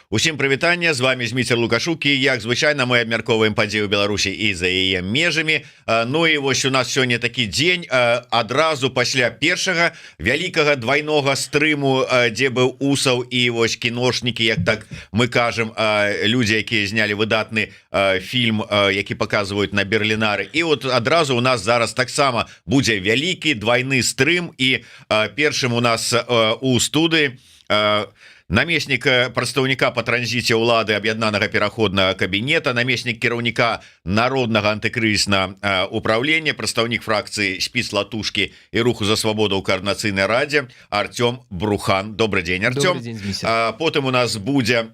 Усім прывітанне, з вами Зміцер Лукашук, і як звычайна мы абмяркоўваем падзеі ў Беларусі і за яе межамі. Ну і вось у нас сёння такі дзень адразу пасля першага вялікага двайнога стрыму, дзе быў Усаў і вось кіношнікі, як так мы кажам, людзі, якія знялі выдатны фільм, які паказваюць на Берлінары. І вот адразу у нас зараз таксама будзе вялікі двайны стрым, і першым у нас у студыі намеснік прадстаўніка па транзіце ўлады аб'яднанага пераходнага кабінета, намеснік кіраўніка народнага антыкрызіснага управлення, прадстаўнік фракцыі спіц-латушкі і руху за свабоду ў каардынацыйнай радзе Артём Брухан. Добрый дзень, Артём. Потым у нас будзе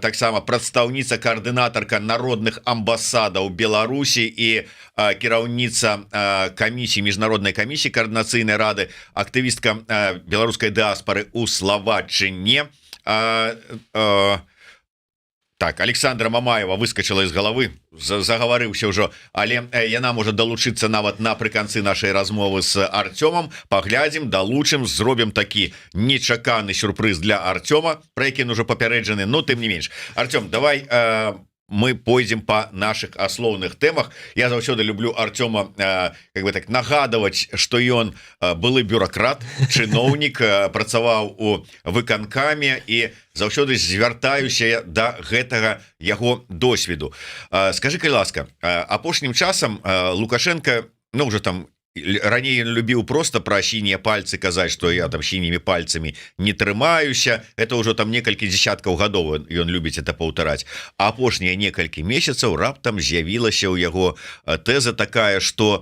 таксама прадстаўніца, каардынатарка народных амбасадаў Беларусі і кіраўніца камісіі, міжнароднай камісіі каардынацыйнай рады, актывістка беларускай дыаспары ў Славаччыне. Так, Александра Мамаева выскочила из головы, заговорыўся ўжо, але яна можа далучыцца нават напрыканцы нашай размовы с Артёмом. Паглядзім, далучым, зробім такі нечаканы сюрпрыз для Артёма, про які ён ужо папярэджаны, но тым не менш. Артём, давай мы пойдзем по наших аслоўных тэмах. Я заўсёды люблю Артёма как бы так нагадывать, что ён былы бюрократ, чыноўнік, працаваў у выканкаме і заўсёды звяртаюся до гэтага яго досведу. Скажи, калі ласка, апошнім часам Лукашенко, ну уже там раней ён любіў просто про сінія пальцы казаць, что я там сінімі пальцамі не трымаюся. Это ўжо там некалькі десяткаў гадоў ён любіць это паўтараць. А апошнія некалькі месяцаў раптам з'явілася ў яго тэза такая, что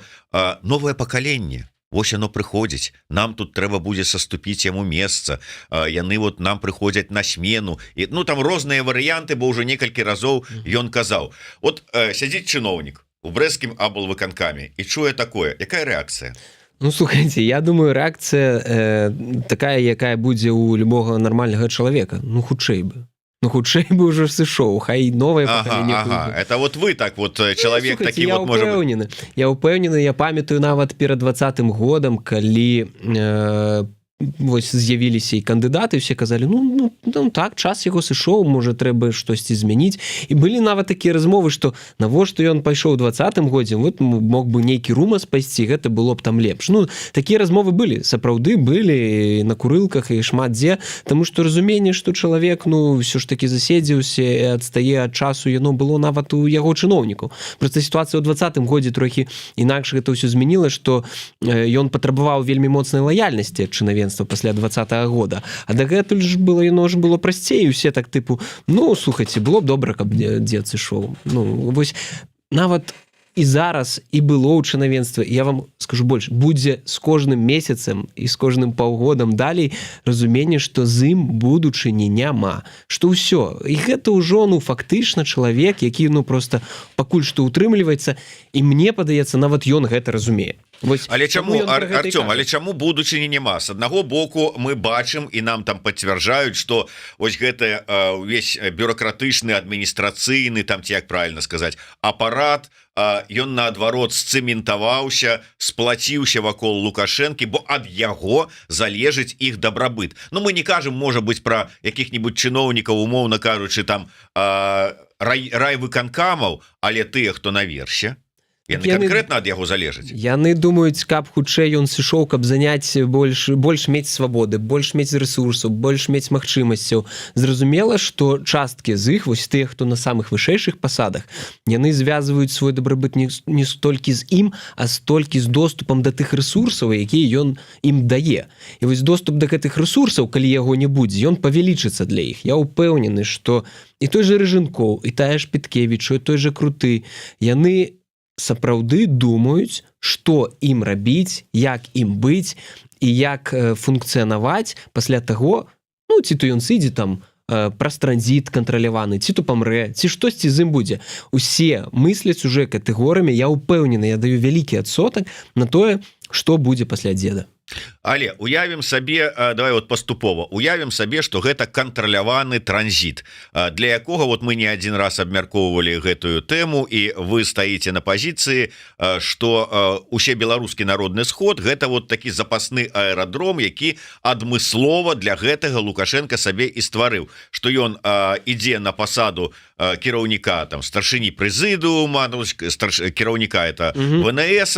новае пакаленне, вось яно прыходзіць, нам тут трэба будзе саступіць яму месца, яны вот нам прыходзяць на смену, і ну там розныя варыянты, бо ўжо некалькі разоў ён казаў. Вот сядзіць чыноўнік у брэсцкім аблвыканкаме і чуе такое, якая рэакцыя? Ну, слухайте, я думаю, рэакцыя такая, якая будзе ў любога нармальнага чалавека. Ну, хутчэй бы. Ну, хутчэй бы ўжо сышоў, хай новае пакаленне. Это вот вы так вот, чалавек такі вот можа быць. Я ўпэўнены, я памятаю нават перад 20-м годам, калі вось з'явіліся і кандыдаты, все казалі, ну так, час яго сышоў, можа трэба штосьці змяніць. І былі нават такія размовы, што навошта ён пайшоў у 20-м годзе, вот мог бы нейкі румас пайсці, гэта было б там лепш. Ну, такія размовы былі, сапраўды былі на курылках і шмат дзе, таму што разуменне, што чалавек, ну, ўсё ж такі заседзіўся і адстае ад часу, яно было нават у яго чыноўнікаў. Проста сітуацыя ў 20-м годзе трохі інакш гэта ўсё змяніла, што ён патрабаваў вельмі моцнай лаяльнасці ад чынавенства пасля 20-го года. А дагэтуль ж было, яно ж было прасцей, усе так тыпу, ну, слухайце, было б добра, каб дзед сышоў. Ну, вось нават і зараз і было ў чынавенства, я вам скажу больш, будзе з кожным месяцам і з кожным паўгодам далей разуменне, што з ім будучыні няма, што ўсё. І гэта ўжо, ну, фактычна чалавек, які, ну, просто пакуль што утрымліваецца, і мне падаецца, нават ён гэта разумее. Вось, але чаму, Артём, але чаму будучыні няма? С аднаго боку мы бачым і нам там пацвярджаюць, што вось гэты увесь бюрократычны, адміністрацыйны, там ці як правильно сказаць, апарат, ён наадварот сцэментаваўся, сплаціўся вакол Лукашэнкі, бо ад яго залежыць іх дабрабыт. Ну, мы не кажам, можа быць, пра якіх-небудзь чыноўнікаў, умоўна кажучы, там райвыканкамаў, але тыя, хто наверсе, яны конкретно ад яго залежаць. Яны думаюць, каб хутчэй ён сышоў, каб заняць больш мець свабоды, больш мець ресурсаў, больш мець магчымасцяў. Зразумела, што часткі з іх, вось тыя, хто на самых вышэйшых пасадах, яны звязваюць свой дабрабыт не столькі з ім, а столькі з доступам да тых ресурсаў, якія ён ім дае. І вось доступ да гэтых ресурсаў, калі яго не будзе, ён павялічыцца для іх. Я ўпэўнены, што і той же Рыжынкоў, і тая ж Петкевіч, і той же Круты, яны сапраўды думаюць, што ім рабіць, як ім быць і як функцыянаваць пасля таго, ну, ці то ён сыдзе там праз транзіт кантраляваны, ці то памрэ, ці штосьці з ім будзе. Усе мысляць уже катэгорыямі, я ўпэўнены, я даю вялікі адсотак на тое, что будзе пасля деда. Але уявім сабе, давай вот паступова уявім сабе, што гэта кантраляваны транзіт, для якога вот мы не адзін раз абмяркоўвалі гэтую тэму, і вы стаіце на пазіцыі, што усе беларускі народны сход гэта вот такі запасны аэрадром, які адмыслова для гэтага Лукашенко сабе і стварыў, што ён ідзе на пасаду кіраўніка там старшыні прэзідыума, кіраўніка это ВНС,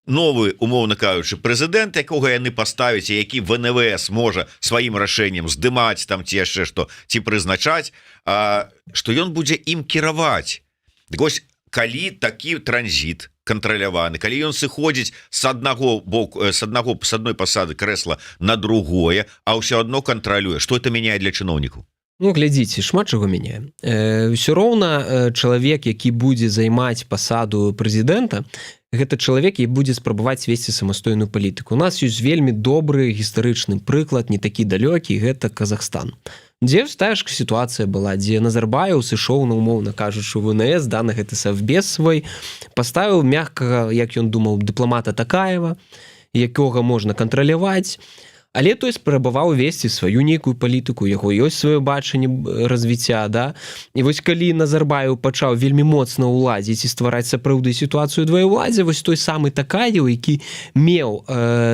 новы, умоўна кажучы, прэзідэнт, якога яны паставяць, які ВНВС можа сваім рашэннем здымаць там ці яшчэ што, ці прызначаць, што ён будзе ім кіраваць. Так вось, калі такі транзіт кантраляваны, калі ён сыходзіць з аднаго боку, з адной пасады крэсла на другое, а ўсё адно кантралюе, што это мяняе для чыноўнікаў? Ну, глядзіце, шмат чаго мяняе. Ўсё роўна чалавек, які будзе займаць пасаду прэзідэнта, гэта чалавек, які будзе спрабаваць весці самастойную палітыку. У нас ёсць вельмі добры гістарычны прыклад, не такі далёкі, гэта Казахстан. Дзе тая ж сітуацыя была, дзе Назарбаеў сышоў на, умоўна кажучы, ВНС, да, на гэты савбез свой, паставіў мяккага, як ён думаў, дыпламата Такаева, якога можна кантраляваць, але той спрабаваў весці сваю нейкую палітыку, яго ёсць сваё бачанне развіцця, да? І вось калі Назарбаеў пачаў вельмі моцна ўладзіць і ствараць сапраўды сітуацыю двоеўладдзя, вось той самы Такаеў, які меў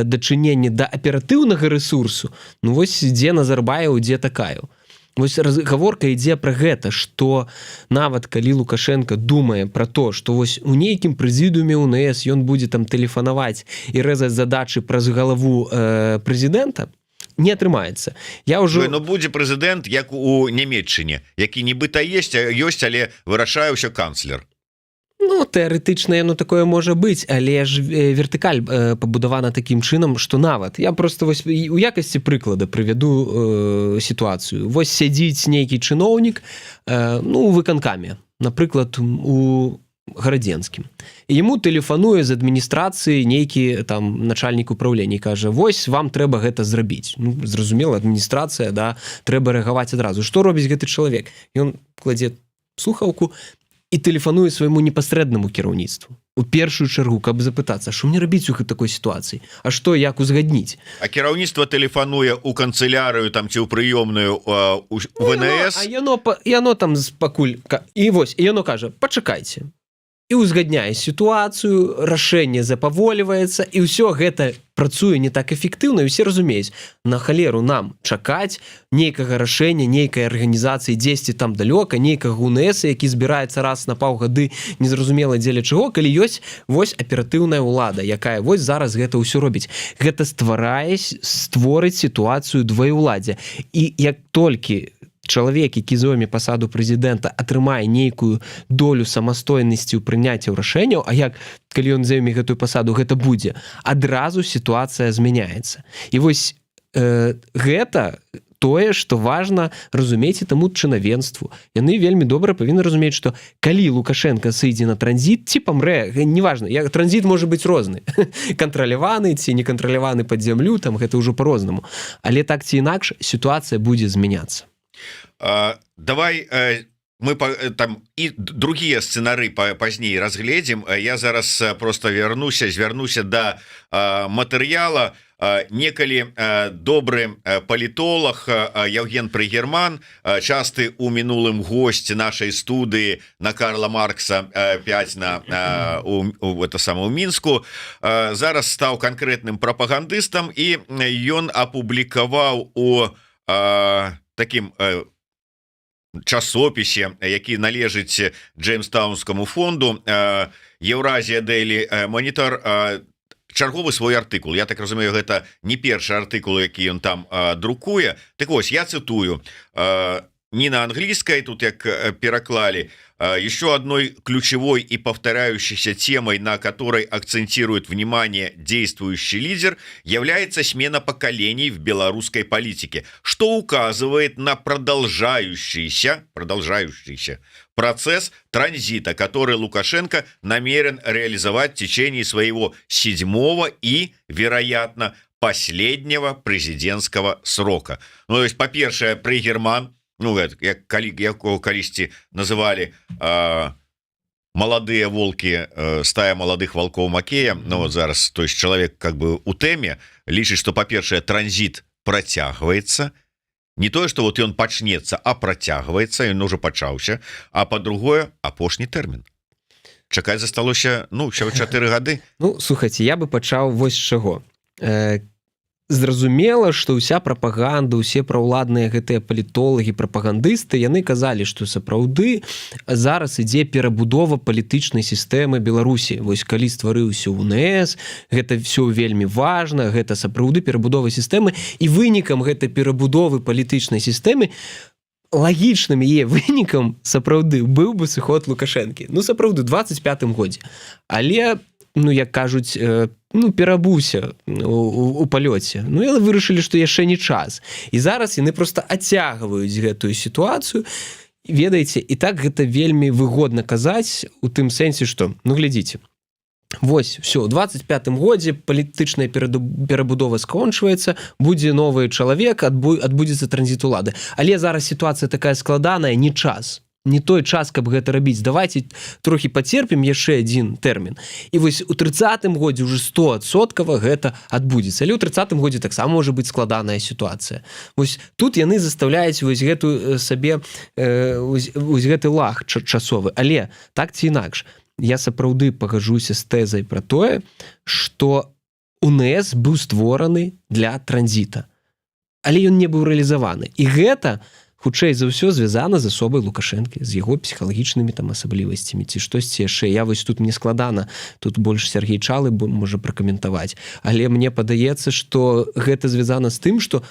дачыненне да аператыўнага рэсурсу, ну вось дзе Назарбаеў, дзе Такаеў. Вось гаворка ідзе пра гэта, што нават калі Лукашенко думае пра то, што вось у нейкім прэзідыуме УНС ён будзе там тэлефанаваць і рэзаць задачы праз галаву прэзідэнта, не атрымаецца. Ну, будзе прэзідэнт, як у Нямецчыне, які нібыта ёсць, але вырашае ўсё канцлер. Ну, тэарэтычна яно такое можа быць, але ж вертыкаль пабудавана такім чынам, што нават. Я просто вось у якасці прыклада прывяду сітуацыю. Вось сядзіць нейкі чыноўнік, ну, у выканкаме, напрыклад, у Гарадзенскім. І яму тэлефануе з адміністрацыі нейкі там начальнік управлення і кажа: вось вам трэба гэта зрабіць. Ну, зразумела, адміністрацыя, да, трэба рэагаваць адразу. Што робіць гэты чалавек? Ён кладзе слухаўку і тэлефануе свайму непасрэднаму кіраўніцтву. У першую чаргу, каб запытацца, што мне рабіць у такой сітуацыі? А што, як узгадніць? А кіраўніцтва тэлефануе ў канцылярыю там ці ў прыёмную ВНС? А яно там пакуль... І вось, і яно кажа: пачакайце. І ўзгадняе сітуацыю, рашэнне запаволіваецца, і ўсё гэта працуе не так эфектыўна, і ўсе разумеюць, на халеру нам чакаць нейкага рашэння, нейкай арганізацыі дзесьці там далёка, нейкага УНС, які збіраецца раз на паўгады незразумела дзеля чаго, калі ёсць вось аператыўная ўлада, якая вось зараз гэта ўсё робіць. Гэта створыць сітуацыю двоеўладдзя. І як толькі чалавек, які зойме пасаду прэзідэнта, атрымае нейкую долю самастойнасці ў прыняцці рашэнняў, а як, калі ён зойме гэтую пасаду, гэта будзе, адразу сітуацыя змяняецца. І вось гэта тое, што важна разумець і таму чынавенству. Яны вельмі добра павінны разумець, што калі Лукашенко сыдзе на транзіт, ці памрэ, неважна, транзіт можа быць розны. Кантраляваны ці не кантраляваны пад зямлю, там гэта ўжо па-рознаму. Але так ці інакш сітуацыя будзе змяняцца. Давай мы там і другія сцэнары пазней разгледзім. Я зараз просто звярнуся да матэрыяла. Некалі добры палітолог Евген Прыгерман, часты ў мінулым госць нашай студыі на Карла Маркса 5 у Мінску, зараз стаў канкрэтным прапагандыстам, і ён апублікаваў у такім часопісе, які належыць Джеймстаунскаму фонду, Еўразія Daily Monitor, чарговы свой артыкул. Я так разумею, гэта не першы артыкул, які ён там друкуе. Так вось, я цытую, не на английской, тут як пераклали: еще одной ключевой и повторяющейся темой, на которой акцентирует внимание действующий лидер, является смена поколений в белорусской политике, что указывает на продолжающийся процесс транзита, который Лукашенко намерен реализовать в течение своего 7-го и, вероятно, последнего президентского срока. Ну, то есть, по-першае, Прыгерман, ну, як якого калісьці называлі молодые волки, стая молодых волков Макея. Ну вот зараз, то есть человек как бы у теме лічыць, что по-першае, транзит працягваецца, не тое, что вот ён пачнецца, а працягваецца, ён уже пачаўся, а по-другое, апошні тэрмін. Чакаць засталося, ну, 4 гады. Ну, слухайте, я бы пачаў вось з чаго. Зразумела, што ўся прапаганда, усе праўладныя гэтыя палітолагі, прапагандысты, яны казалі, што сапраўды зараз ідзе перабудова палітычнай сістэмы Беларусі. Вось калі стварыўся УНС, гэта все вельмі важна, гэта сапраўды перабудова сістэмы, і вынікам гэтай перабудовы палітычнай сістэмы лагічным яе вынікам сапраўды быў бы сыход Лукашэнкі. Ну, сапраўды, 25-м годзе. Але, ну, як кажуць, ну, перабуўся у палёце. Ну, яны вырашылі, што яшчэ не час. І зараз яны проста адцягваюць гэтую сітуацыю. Ведаеце, і так гэта вельмі выгодна казаць у тым сэнсе, што, ну, глядзіце, вось, все, у 25-м годзе палітычная перабудова скончваецца, будзе новы чалавек, адбудзецца транзіт улады. Але зараз сітуацыя такая складаная, не час. Не той час, каб гэта рабіць. Давайте трохі пацерпім яшчэ адзін тэрмін. І вось у 30-м годзе уже 100% гэта адбудзецца. Але ў 30-м годзе таксама можа быць складаная сітуацыя. Вось тут яны заставляюць вось гэту сабе вось гэты лаг часовы. Але так ці інакш, я сапраўды пагажуся з тэзай пра тое, што УНС быў створаны для транзіта. Але ён не быў рэалізаваны. І гэта хутчэй за ўсё звязана з асобай Лукашэнкі, з яго псіхалагічнымі там асаблівасцямі ці штосьці яшчэ. Я вось тут мне складана, тут больш Сергей Чалы можа пракаментаваць. Але мне падаецца, што гэта звязана з тым, што,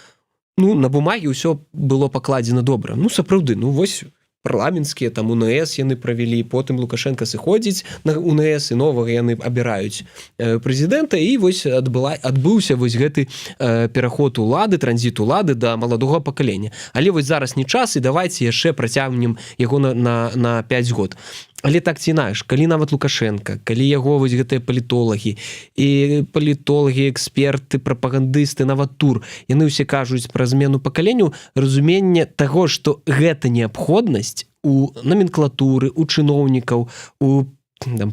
ну, на бумагі ўсё было пакладзена добра. Ну, сапраўды, ну, вось парламенцкія там УНС яны правялі, потым Лукашенко сыходзіць на УНС і новага яны абіраюць прэзідэнта, і вось адбыўся вось гэты пераход улады, транзіт улады да маладога пакалення. Але вось зараз не час, і давайте яшчэ працягнем яго на 5 год. Але так ці інакш, калі нават Лукашенко, калі яго вось гэтыя палітолагі, эксперты, прапагандысты, нават тур, яны ўсе кажуць пра змену пакаленню, разуменне таго, што гэта неабходнасць у номенклатуры, у чыноўнікаў, у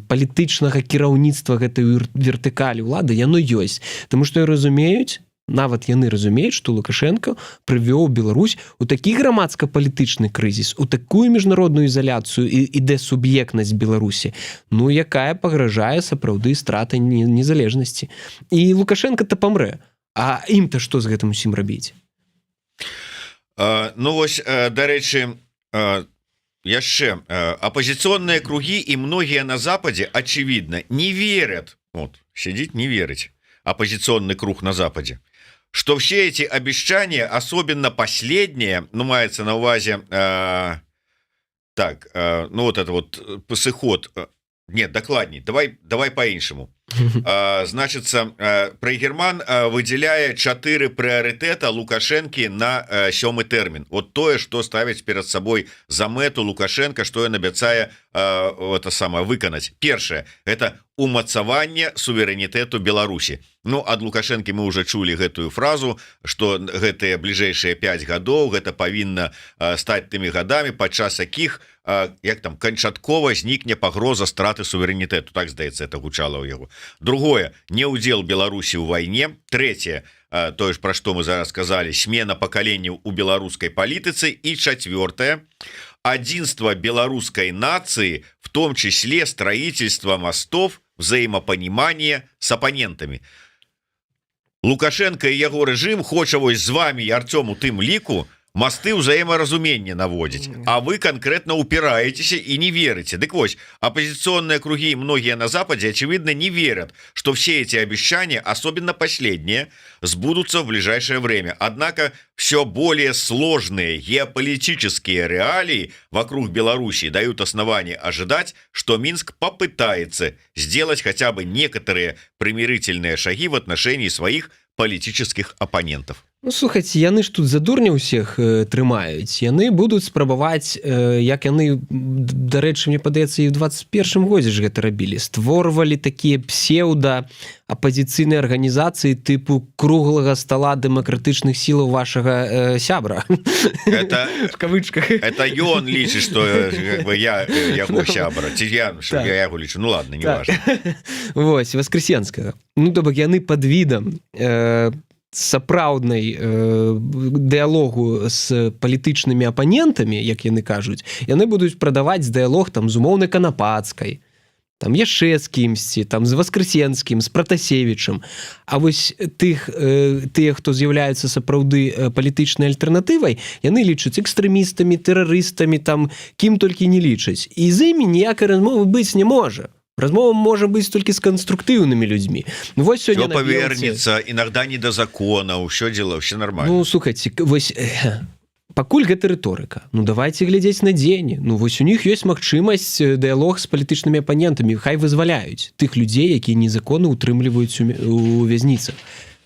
палітычнага кіраўніцтва гэтай вертыкалі ўлады, яно ёсць. Таму што разумеюць, нават яны разумеюць, што Лукашенко прывёў Беларусь у такі грамадска-палітычны крызіс, у такую міжнародную ізаляцыю і десуб'ектнасць Беларусі, ну, якая пагражае сапраўды стратай незалежнасці. І Лукашенко-то памрэ. А ім-то што з гэтым усім рабіць? Ну, вось, дарэчы, яшчэ апозіцыйныя кругі і многія на Западзе, очевидно, не верят, вот, сидит, не верить, оппозиционный круг на Западе, что все эти обещания, особенно последние, ну, мается на увазе, ну, вот это вот сыход, нет, докладней, давай по-іншаму. Значится, Прайгерман выделяе 4 прыярытэта Лукашэнкі на 7-й тэрмін. Вот тое, што ставіць перад сабой за мэту Лукашенко, што ён абяцае это самае выканаць. Першае, это умацаванне суверэнітэту Беларусі. Ну, ад Лукашэнкі мы уже чулі гэтую фразу, што гэтыя бліжэйшыя 5 гадоў гэта павінна стаць тымі гадамі, падчас якіх, як там, канчаткова знікне пагроза страты суверэнітэту. Так, здаецца, это гучала ў яго. Другое, не удзел Беларусі ў вайне. Третье, тое ж, пра што мы зараз сказалі, смена пакаленняў у беларускай палітыцы. І четвертое, единство белорусской нации, в том числе строительство мостов, взаимопонимание с оппонентами. Лукашенко и яго рэжым хоча вось з вами і Артём у тым ліку мосты ўзаемаразумення наводзіць, а вы конкретно упираетесь и не верите. Дык вось, оппозиционные круги и многие на Западе, очевидно, не верят, что все эти обещания, особенно последние, сбудутся в ближайшее время. Однако все более сложные геополитические реалии вокруг Беларуси дают основание ожидать, что Минск попытается сделать хотя бы некоторые примирительные шаги в отношении своих политических оппонентов. Ну, слухайте, яны ж тут за дурня ўсіх трымаюць. Яны будуць спрабаваць, як яны, дарэчы, мне падаецца, і ў 21 годзе ж гэта рабілі. Створвалі такія псеўда-апазіцыйныя арганізацыі тыпу круглага стола дэмакратычных сілаў вашага сябра. Это, в кавычках. Это ён лічыць, што я яго сябра. Ці я яго лічу. Ну ладно, не важно. Вось, Воскресенскага. Ну, то бок яны пад відам сапраўднай дыялогу з палітычнымі апанентамі, як яны кажуць, яны будуць прадаваць дыялог там з умоўнай Канапацкай, там яшчэ з кімсьці, там з Воскресенскім, з Пратасевічам. А вось тыя, хто з'яўляюцца сапраўды палітычнай альтэрнатывай, яны лічаць экстрэмістамі, тэрарыстамі, там кім толькі не лічаць. І з імі ніякай размовы быць не можа. Размова можа быць толькі з канструктыўнымі людзьмі. Ну, вось сёння всё павернецца, іногда не да закона, ўсё дзела, ўсё нормально. Ну, слухайце, вось пакуль гэта рыторыка. Ну, давайте глядзець на дзені. Ну, вось у них ёсць магчымасць дыялог з палітычнымі апанентамі. Хай вызваляюць тых людзей, якія незаконна утрымліваюць у вязніцах.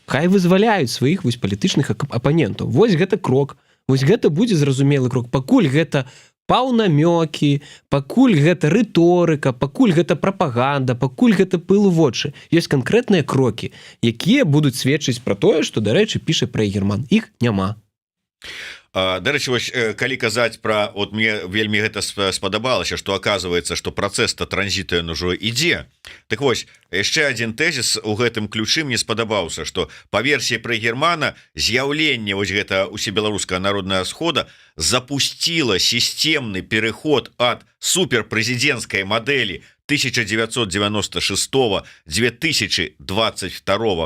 Хай вызваляюць сваіх вось палітычных апанентаў. Вось гэта крок. Вось гэта будзе зразумелы крок. Пакуль гэта паўнамёкі, пакуль гэта рыторыка, пакуль гэта прапаганда, пакуль гэта пыл у вочы. Ёсць канкрэтныя крокі, якія будуць сведчыць пра тое, што, дарэчы, піша пра Егерман. Іх няма. Дарэчы, вось, калі казаць пра, от мне вельмі гэта спадабалася, што аказваецца, што працэс-то транзіту ён ужо ідзе. Так вось, яшчэ адзін тэзіс у гэтым ключы мне спадабаўся, што па версіі пра Германа з'яўленне вось гэта усебеларускага народнага схода запусціла сістэмны пераход ад суперпрэзідэнцкай мадэлі 1996-2022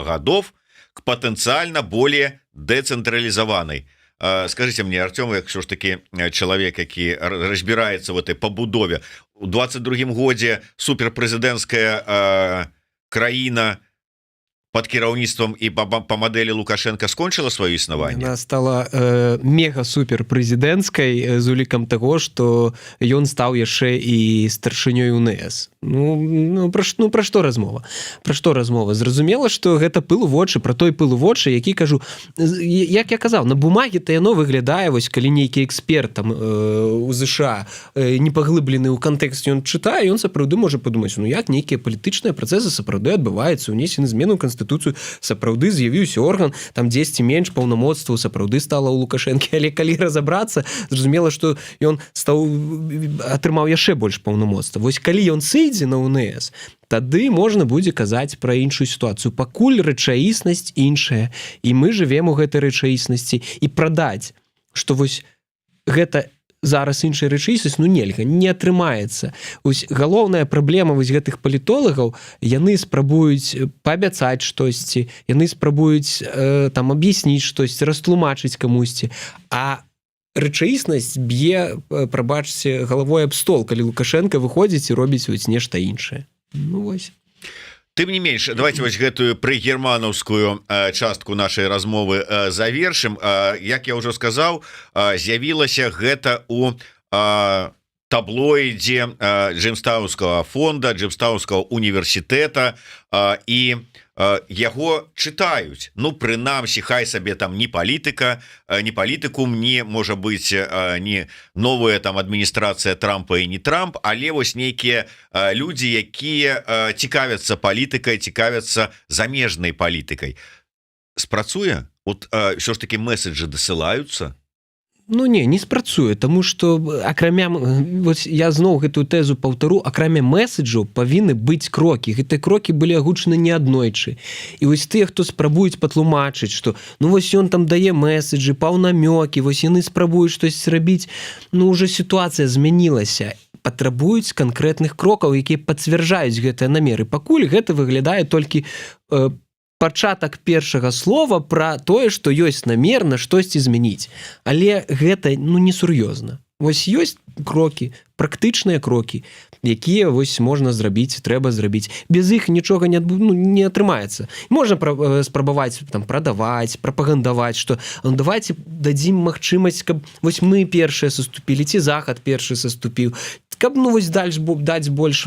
годов к патэнцыяльна более дэцэнтралізаванай. Скажите мне, Артем, як все ж таки чалавек, які разбіраецца в этой пабудове, у 22-м годзе суперпрэзідэнцкая краіна под кіраўніцтвам і по мадэлі Лукашенко скончыла сваё існаванне? Она стала мега-суперпрэзідэнцкай з улікам таго, што ён стаў яшчэ і старшынёй УНС. Ну пра што размова? Пра што размова? Зразумела, што гэта пыл у вочы, пра той пыл у вочы, які, кажу, як я казаў, на бумагі-то яно выглядае, вось калі нейкі эксперт там у ЗША не паглыблены ў кантэкст, ён чытае, ён сапраўды можа падумаць, ну як нейкія палітычныя працэсы сапраўды адбываюцца, унесены змены ў Конституцию, сапраўды з'явіўся орган, там 10 менш паўнамоцтваў сапраўды стала ў Лукашэнкі, але калі разабрацца, зразумела, што ён атрымаў яшчэ больш паўнамоцтва. Вось калі ён сыдзе на УНС, тады можна будзе казаць пра іншую сітуацыю. Пакуль рэчаіснасць іншая, і мы жывем у гэтай рэчаіснасці, і прадаць, што вось гэта зараз іншая рэчаіснасць, ну нельга, не атрымаецца. Ось галоўная праблема вось гэтых палітолагаў, яны спрабуюць паабяцаць штосьці, яны спрабуюць там аб'ясніць штосьці, растлумачыць камусьці, а рэчаіснасць б'е, прабачце, галавой аб стол, калі Лукашенко выходзіць і робіць вось нешта іншае. Ну вось. Тым не менш, давайте вось гэтую прыгерманаўскую частку нашай размовы завершым. Як я ўжо сказаў, з'явілася гэта у таблоідзе Джеймстаунскага фонда, Джеймстаунскага універсітэта, і яго чытаюць. Ну, прынамсі, хай сабе там не палітыка, не палітыкум, не, можа быць, не новая там адміністрацыя Трампа і не Трамп, але вось нейкія людзі, якія цікавяцца палітыкай, цікавяцца замежнай палітыкай. Спрацуе? От ўсё ж такі месседжы дасылаюцца? Ну не спрацуе, таму што акрамя, вось я зноў гэтую тэзу паўтару, акрамя месседжаў павінны быць крокі. Гэтыя крокі былі агучаны не аднойчы. І вось тыя, хто спрабуюць патлумачыць, што ну вось ён там дае месседжы, паўнамёкі, вось яны спрабуюць штось рабіць, ну уже сітуацыя змянілася. Патрабуюць канкрэтных крокаў, якія пацвярджаюць гэтыя намеры. Пакуль гэта выглядае толькі пачатак першага слова пра тое, што ёсць намер на штосьці змяніць. Але гэта, ну, несур'ёзна. Вось ёсць крокі, практычныя крокі, якія вось можна зрабіць, трэба зрабіць. Без іх нічога не атрымаецца. Можна спрабаваць там прадаваць, прапагандаваць, што давайте дадзім магчымасць, каб вось мы першыя саступілі, ці захад першы саступіў, каб вось даць больш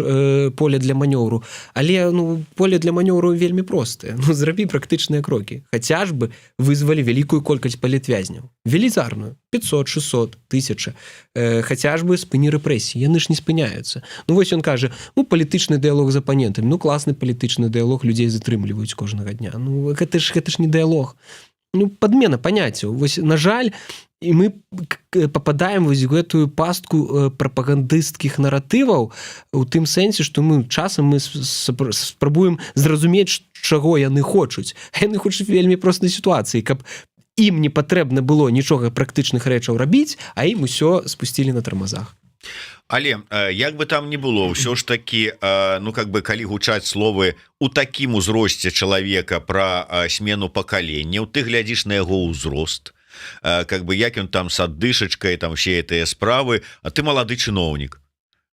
поля для манёўру. Але поле для манёўру вельмі простае. Зрабі практычныя крокі. Хаця ж бы вызвалі вялікую колькасць палітвязняў. Велізарную. 500, 600, 1000. Хаця ж бы спыні рэпрэсіі. Яны ж не спыняюцца. Вось ён кажа, палітычны дыялог з апанентамі. Класны палітычны дыялог, людзей затрымліваюць кожнага дня. Гэта ж не дыялог. Падмена паняццяў. Вось, на жаль, і мы попадаем вось гэтую пастку прапагандысцкіх наратываў у тым сэнсе, што мы часам спрабуем зразумець, чаго яны хочуць. Яны хочуць вельмі простай сітуацыі, каб ім не патрэбна было нічога практычных рэчаў рабіць, а ім усё спусцілі на тармазах. Але як бы там ни было, ўсё ж таки, калі гучаць словы у такім узросце чалавека пра смену пакаленняў, ты глядзіш на яго ўзрост, як ён там с аддышачкай, там все гэтыя справы, а ты малады чыноўнік.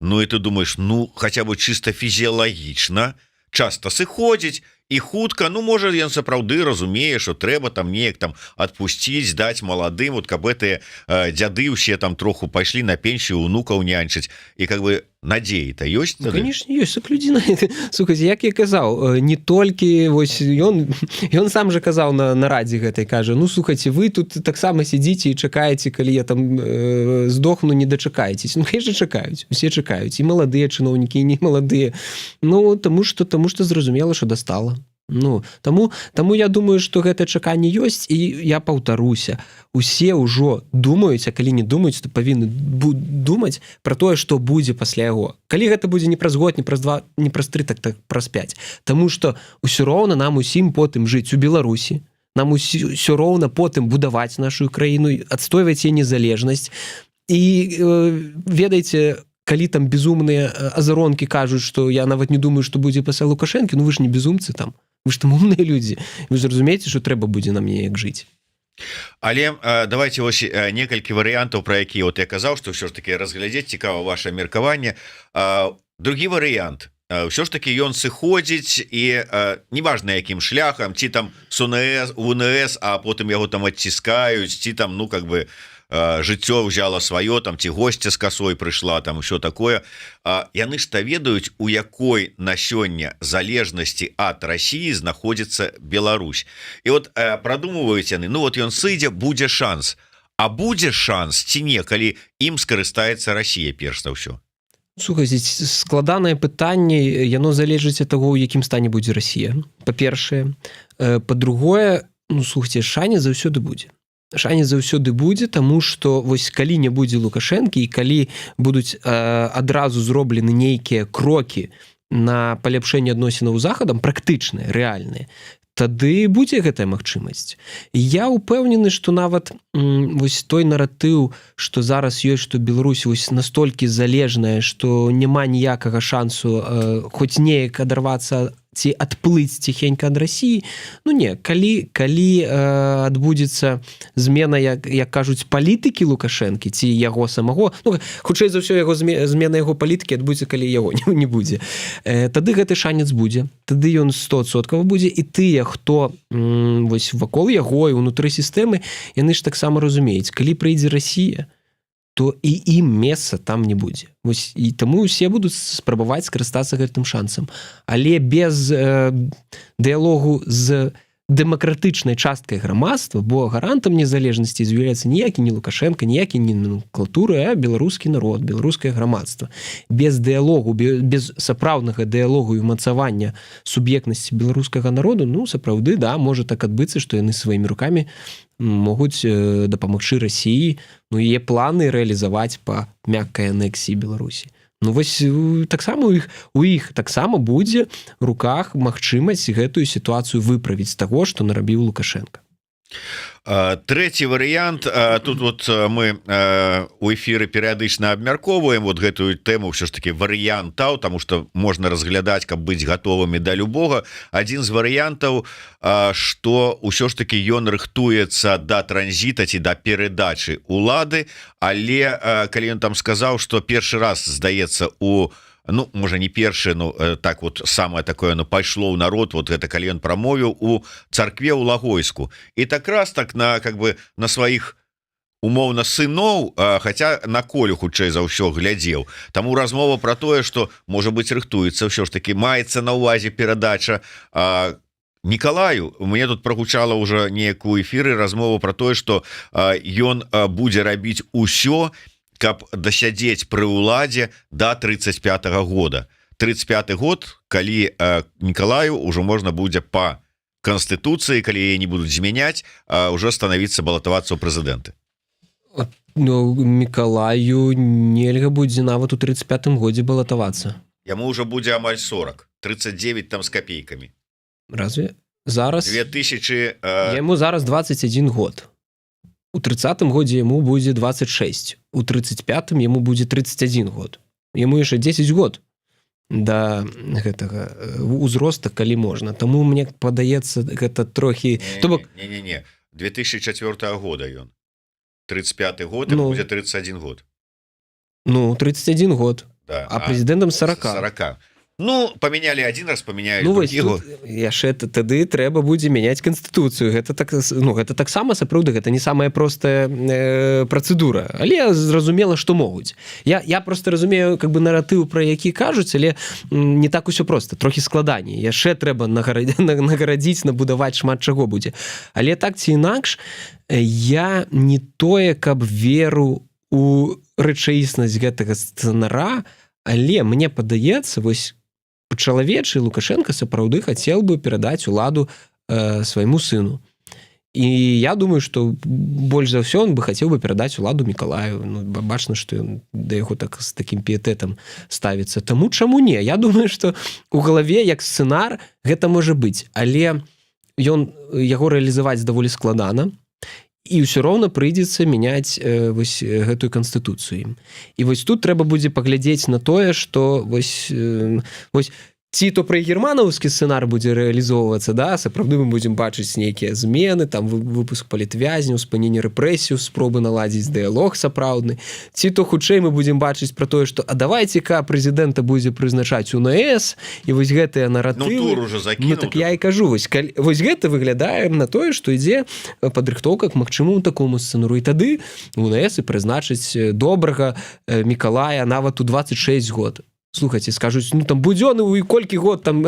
І ты думаешь, хаця бы чыста фізіялагічна, часта сыходзіць, і хутка, можа, ён сапраўды разумее, што трэба там неяк там адпусціць, даць маладым, каб гэтыя дзяды ўсе там троху пайшлі на пенсію, унукаў няньчыць, і надзеі-то ёсць? Конечно, ёсць. Людзіна, слухайце, як я казаў, не толькі, вось, ён сам жа казаў на нарадзе гэтай, кажа, слухайце, вы тут таксама сядзіце і чакаеце, калі я там здохну, не дачакаецесь. Конечно, чакаюць, усе чакаюць, і маладыя чыноўнікі, і не маладыя. Таму што зразумела, што дастала. Таму я думаю, што гэта чаканне ёсць, і я паўтаруся. Усе ўжо думаюць, а калі не думаюць, то павінны думаць пра тое, што будзе пасля яго. Калі гэта будзе не праз год, не праз 2, не праз 3, так праз 5. Таму што ўсё роўна нам усім потым жыць у Беларусі, нам усё роўна потым будаваць нашу краіну, адстойваць яе незалежнасць. І ведаеце, калі там безумныя азаронкі кажуць, што я нават не думаю, што будзе пасля Лукашэнкі, вы ж не безумцы там. Вы ж там умныя людзі. Вы ж разумееце, што трэба будзе нам неяк жыць. Але давайте вось некалькі варыянтаў, пра якія я казаў, што ўсё ж таки разглядзець, цікава ваше меркаванне. Другі варыянт. Ўсё ж таки ён сыходзіць, і неважна якім шляхам, ці там УНС, а потым яго там адціскаюць, ці там, жыццё ўзяла сваё, там ці госця з касой прыйшла, там усё такое. Яны ж ведаюць, у якой на сёння залежнасці ад Расіі знаходзіцца Беларусь. І прадумваюць яны, ён сыдзе, будзе шанс. А будзе шанс ці не, калі ім скарыстаецца Расія перш за ўсё? Слухайце, складанае пытанне, яно залежыць ад таго, у якім стане будзе Расія. Па-першае. Па-другое, слухайце, шанец заўсёды будзе. Шанец заўсёды будзе, таму што вось калі не будзе Лукашэнкі і калі будуць адразу зроблены нейкія крокі на паляпшэнне адносінаў з Захадам, практычныя, рэальныя, тады будзе гэтая магчымасць. Я ўпэўнены, што нават вось той наратыў, што зараз ёсць, што Беларусь вось настолькі залежная, што няма ніякага шансу хоць неяк адарвацца ці адплыць ціхенька ад Расіі. Не, калі адбудзецца змена, як кажуць, палітыкі Лукашэнкі ці яго самого, хутчэй за ўсё змена яго палітыкі адбудзецца, калі яго не будзе. Тады гэты шанец будзе. Тады ён 100% будзе, і тыя, хто вось вакол яго і ўнутры сістэмы, яны ж таксама разумеюць, калі прыйдзе Расія, то і ім месца там не будзе. Вось, і таму усе будуць спрабаваць скарыстацца гэтым шансам. Але без дыялогу з дэмакратычнай часткай грамадства, бо гарантам незалежнасці з'яўляецца ніякі не Лукашенко, ніякі не номенклатура, а беларускі народ, беларускае грамадства. Без дыялогу, без сапраўднага дыялогу і ўмацавання суб'ектнасці беларускага народу, сапраўды, можа так адбыцца, што яны сваімі рукамі могуць дапамагчы Расіі, яе планы рэалізаваць па мяккай анексіі Беларусі. Вось таксама у іх таксама будзе в руках магчымасць гэтую сітуацыю выправіць з таго, што нарабіў Лукашенко. Трэці варыянт, тут вот мы у эфіры перыядычна абмяркоўваем вот гэтую тэму ўсё ж таки варыянтаў, тому что можна разглядаць, каб быць гатовымі да любога. Адзін з варыянтаў, што ўсё ж таки ён рыхтуецца да транзіта ці да перадачы улады, але калі ён там сказаў, што першы раз, здаецца, ну, можа не першы, ну так вот самое такое, ну пайшло ў народ, вот гэта калі ён прамовіў у царкве ў Лагойску, і так раз так на как бы на сваіх умоўна сыноў, хаця на Колю хутчэй за ўсё глядзеў. Таму размова про тое, што можа быць рыхтуецца, ўсё ж таки маецца на ўвазе перадача Мікалаю. Мне тут прогучала уже неякую эфіры размову про тое, што ён будзе рабіць усё, каб дасядзець пры ўладзе до 35-го года. 35-й год, калі Мікалаю ўжо можна будзе по Конституцыі, калі яе не будуць змяняць, ўжо станавіцца балатавацца ў прэзідэнты. Ну, Мікалаю нельга будзе нават у 35-м годзе балатавацца. Яму ўжо будзе амаль 40, 39 там з копейкамі. Разве? Зараз 2000... Яму зараз 21 год. У 30-м годзе яму будзе 26. У 35-м яму будзе 31 год. Яму яшчэ 10 год да гэтага узроста, калі можна. Таму мне падаецца, гэта трохі... Не-не-не, 2004 года ён. 35-й год, яму будзе 31 год. Ну, 31 год. Да. А прэзідэнтам 40. 40. Ну, памянялі один раз, памяняюць ну, другі год. Яшчэ тады трэба будзе мяняць канстытуцыю. Гэта таксама сапраўды, гэта не самая простая працэдура. Але зразумела, што могуць. Я просто разумею как бы наратыў, пра які кажуць, але не так усё проста, трохі складаней. Яшчэ трэба нагарадзіць, набудаваць шмат чаго будзе. Але так ці інакш, я не тое, каб веру у рэчаіснасць гэтага сцэнара, але мне падаецца, вось чалавечы Лукашенко сапраўды хацеў бы перадаць уладу свайму сыну. І я думаю, што больш за ўсё он бы хацеў бы перадаць уладу Мікалаю. Ну, бачна, што ён да яго так з такім піетэтам ставіцца. Таму чаму не? Я думаю, што у галаве як сцэнар гэта можа быць, але яго рэалізаваць даволі складана. І ўсё роўна прыйдзецца мяняць вось гэтую канстытуцыю. І вось тут трэба будзе паглядзець на тое, што вось ці то пры германаўскі сцэнар будзе рэалізоўвацца, да, сапраўды мы будзем бачыць нейкія змены, там выпуск палітвязняў, спыненне рэпрэсію, спробы наладзіць дыялог сапраўдны, ці то хутчэй мы будзем бачыць пра тое, што давайце-ка прэзідэнта будзе прызначаць УНС, і вось гэтыя наратывы... Ну, тур уже закінуў. Ну, так я і кажу, вось гэта выглядае на тое, што ідзе падрыхтоўка к магчымаму такому сцэнару. І тады УНС і прызначыць добрага Мікалая нават у 26 год. Слухайте, скажуць, ну там Будзён і колькі год там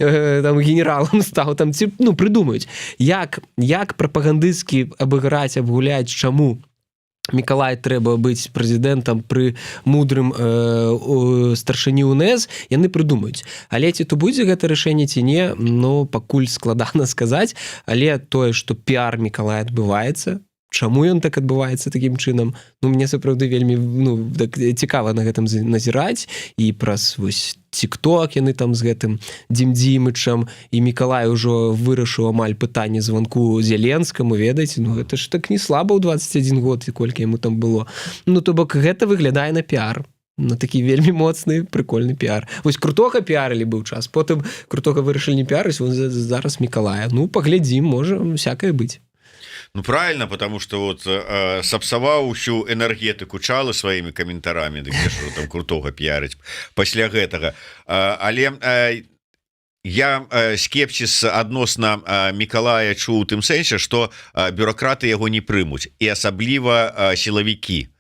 генералам стаў, там ці, ну, прыдумаюць. Як прапагандысцкі абыграць, абгуляць, чаму Мікалай трэба быць прэзідэнтам пры мудрым старшыні УНС, яны прыдумаюць. Але ці то будзе гэта рашэнне ці не, ну, пакуль складана сказаць, але тое, што піар Мікалая адбываецца, чаму ён так адбываецца такім чынам, ну, мне сапраўды вельмі так цікава на гэтым назіраць, і праз вось TikTok яны там з гэтым Дзімдзімычам, і Мікалай ужо вырашыў амаль пытанне званку Зеленскаму, ведаеце, ну гэта ж так не слаба ў 21 год, і колькі яму там было. Ну, то бок гэта выглядае на піар, на такі вельмі моцны, прикольны піар. Вось Крутога піарылі быў час, потым Крутога вырашылі не піарыць, зараз Мікалая. Ну, паглядзім, можа всякае быць. Ну, правильно, потому что вот сапсаваў усю энергетыку Чалы сваімі каментарамі, дык я ж там Крутога піарыць пасля гэтага. Але я скепсіс адносна Мікалая чуў у тым сэнсе, што бюракраты яго не прымуць, і асабліва сілавікі.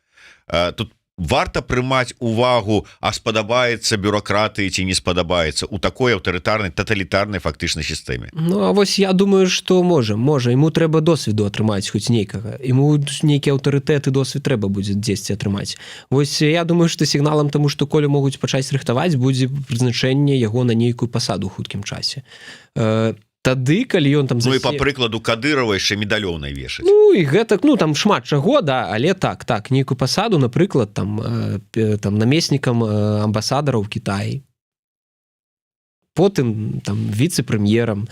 Тут варта прымаць увагу, а спадабаецца бюракратыі ці не спадабаецца у такой аўтарытарнай, таталітарнай фактычнай сістэме. Ну, а вось я думаю, што можа. Яму трэба досведу атрымаць хоць нейкага. Яму нейкі аўтарытэт і досвед трэба будзе дзесьці атрымаць. Вось я думаю, што сігналам таму, што Колю могуць пачаць рыхтаваць, будзе прызначэнне яго на нейкую пасаду ў хуткім часе. Тады, калі ён там... Ну, і па прыкладу Кадырова яшчэ медалёнай вешаць. Ну, і гэта, ну, там шмат чаго, да, але так, нейкую пасаду, напрыклад, там намеснікам амбасадараў Кітаі. Потым, там, віцэ-прэм'ерам.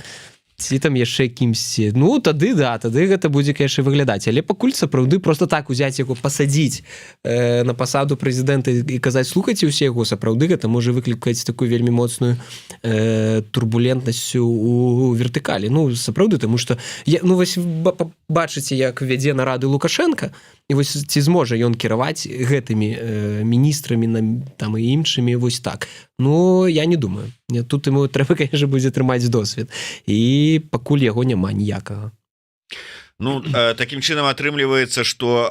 ці там яшчэ кімсьці. Ну тады гэта будзе конечно выглядаць, але пакуль сапраўды просто так узяць яго пасадзіць на пасаду прэзідэнта і казаць слухайце ўсе яго, сапраўды гэта можа выклікаць такую вельмі моцную турбулентнасць у вертыкалі. Ну сапраўды, тому што вось бачыце як вядзе нарады Лукашенко, і вось ці зможа ён кіраваць гэтымі міністрамі там і іншымі вось так. Ну я не думаю. Тут ему трэба конечно будзе трымаць досвед, і пакуль яго няма ніякага. Ну таким чынам атрымліваецца, што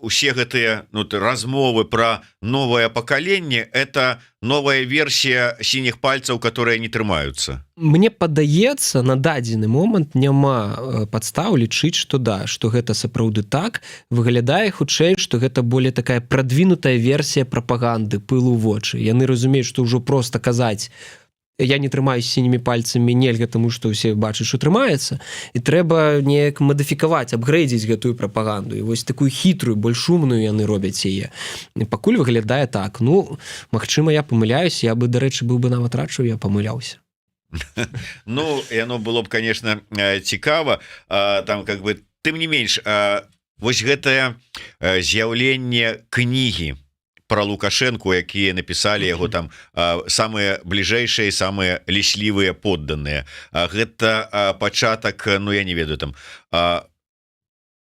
усе гэтыя размовы пра новае пакаленне это новая версія сініх пальцаў, которые не трымаюцца. Мне падаецца, на дадзены момант няма падстаў лічыць, што што гэта сапраўды так. Выглядае хутчэй, што гэта более такая прадвінутая версія прапаганды, пылу ў вочы. Яны разумеюць, што ўжо проста казаць я не трымаюсь сінімі пальцамі нельга, таму што ўсе бачаць, што трымаецца, і трэба неяк мадыфікаваць, апгрэйдзіць гэтую прапаганду. І вось такую хітрую, больш умную яны робяць яе. І пакуль выглядае так. Ну, магчыма, я памыляюсь, я бы, дарэчы, быў бы нават рад, што я памыляўся. Ну, яно было б, конечно, цікава. Там, как бы, тым не менш, вось гэтае з'яўленне кнігі про Лукашенко, якія написали яго там самыя бліжэйшыя, самыя ліслівыя подданыя. Гэта пачатак, ну я не ведаю, там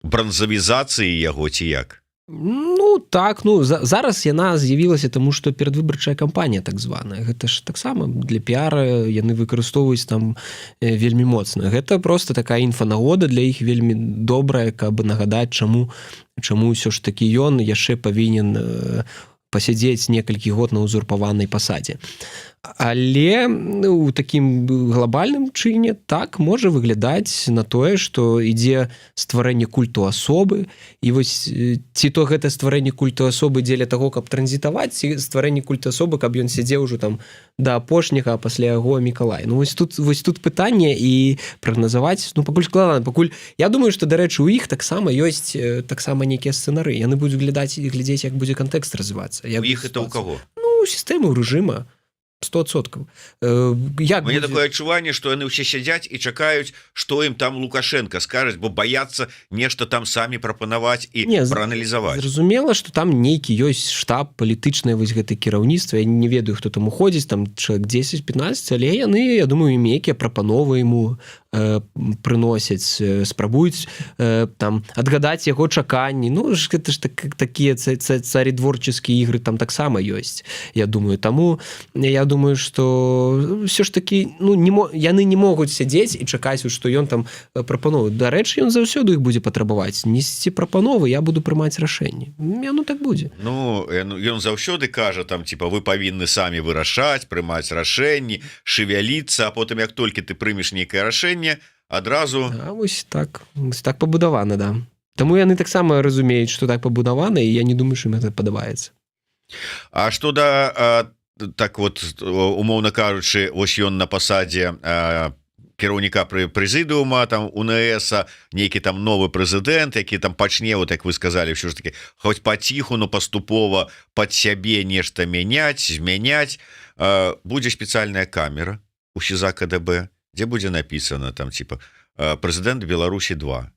бранзавізацыі яго ці як? Ну так, зараз яна з'явілася, тому што перадвыбарчая кампанія так званая. Гэта ж таксама для піара яны выкарыстоўваюць там вельмі моцна. Гэта просто такая інфанагода для іх вельмі добрая, каб нагадаць, чаму ўсё ж такі ён яшчэ павінен пасядзець некалькі год на ўзурпаванай пасадзе. Але у такім глобальным чыне так можа выглядаць на тое, што ідзе стварэнне культу асобы, і вось ці то гэта стварэнне культу асобы дзеля таго, каб транзітаваць, ці стварэнне культу асобы, каб ён сядзеў ужо там да апошняга, а пасля яго Мікалай. Ну вось тут пытанне, і прагназаваць, пакуль складана. Пакуль я думаю, што, дарэчы, у іх таксама ёсць таксама нейкія сцэнары. Яны будуць глядзець, як будзе кантэкст развівацца. У іх это ў каго? Ну, сістэмы рэжыма. 100%. Мне такое адчуванне, што яны ўсе сядзяць і чакаюць, што ім там Лукашенко скажуць, бо баяцца нешта там самі прапанаваць і прааналізаваць. Зразумела, што там нейкі ёсць штаб палітычнае вось гэтае кіраўніцтва. Я не ведаю, хто там уходзіць, там чалавек 10-15, але яны, я думаю, нейкія прапановы яму прыносяць, спрабуюць там адгадаць яго чаканні. Ну гэта ж такія царедворческія ігры там таксама ёсць, я думаю. Таму я думаю, што ўсё ж такі яны не могуць сядзець і чакаць, што ён там прапановы. Дарэчы, ён заўсёды іх будзе патрабаваць. Несці прапановы, я буду прымаць рашэнні. Яно так будзе. Ну ён заўсёды кажа там, типа, вы павінны самі вырашаць, прымаць рашэнні, шевяліцца, а потым як толькі ты прымеш нейкае рашэнне, адразу... Вось так пабудавана, да. Таму яны таксама разумеюць, што так пабудавана, і я не думаю, што ім гэта падабаецца. А што так вот, умоўна кажучы, вось ён на пасадзе кіраўніка прэзідыума там УНС, нейкі там новы прэзідэнт, які там пачне, вот як вы сказалі, ўсё ж таки хоць паціху, но паступова пад сябе нешта змяняць, будзе спецыяльная камера у СІЗА КДБ, дзе будзе напісана там типа прэзідэнт Беларусі 2.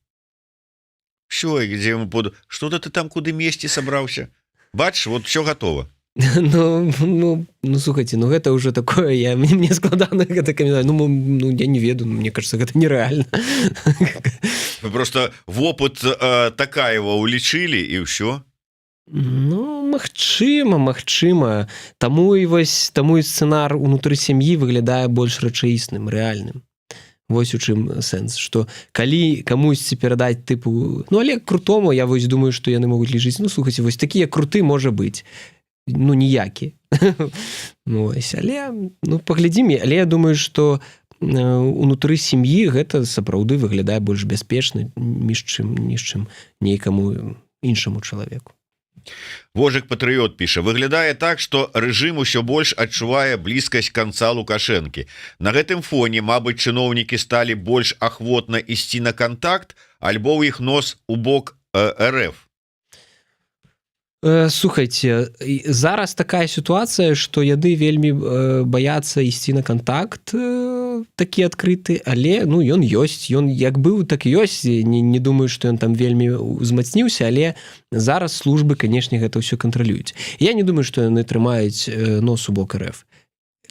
Все, где ему буду, что-то ты там куды месці сабраўся, бачиш, вот все готово. Ну, слухайте, гэта уже такое, мне складана гэта каментаваць. Ну, я не ведаю, мне кажется, гэта нереально. Просто в опыт Такаева улічылі, і ўсё. Ну, магчыма. Таму і сцэнар унутры сям'і выглядае больш рэчаісным, рэальным. Вось у чым сэнс, што калі камусьці перадаць тыпу, але крутому, я вось думаю, што яны могуць лічыць, слухайте, вось такія круты можа быць. Ніякі. Але паглядзім, але я думаю, што унутры сям'і гэта сапраўды выглядае больш бяспечна, ніж чым нейкаму іншаму чалавеку. Вожык Патрыёт піша: выглядае так, што рэжым усё больш адчувае блізкасць канца Лукашэнкі. На гэтым фоне, мабыць, чыноўнікі сталі больш ахвотна ісці на кантакт, альбо ў іх нос у бок РФ. Слухайте, зараз такая сітуацыя, што яны вельмі баяцца ісці на кантакт такі адкрыты, але ну ён ёсць, ён як быў, так ёсць, не думаю, што ён там вельмі узмацніўся, але зараз службы, канешне, гэта ўсё кантралююць. Я не думаю, што яны трымаюць нос у бок РФ.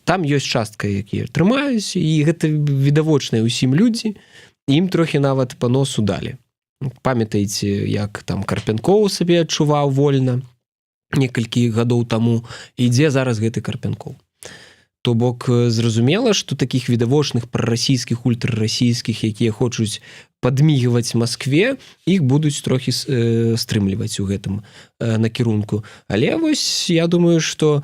Там ёсць частка, якія трымаюць, і гэта відавочныя ўсім людзі, ім трохі нават па носу далі. Памятаеце, як там Карпянкоў сабе адчуваў вольна некалькі гадоў таму, і дзе зараз гэты Карпянкоў. То бок зразумела, што такіх відавочных прарасійскіх, ультрарасійскіх, якія хочуць падмігваць Маскве, іх будуць трохі стрымліваць у гэтым накірунку. Але вось я думаю, што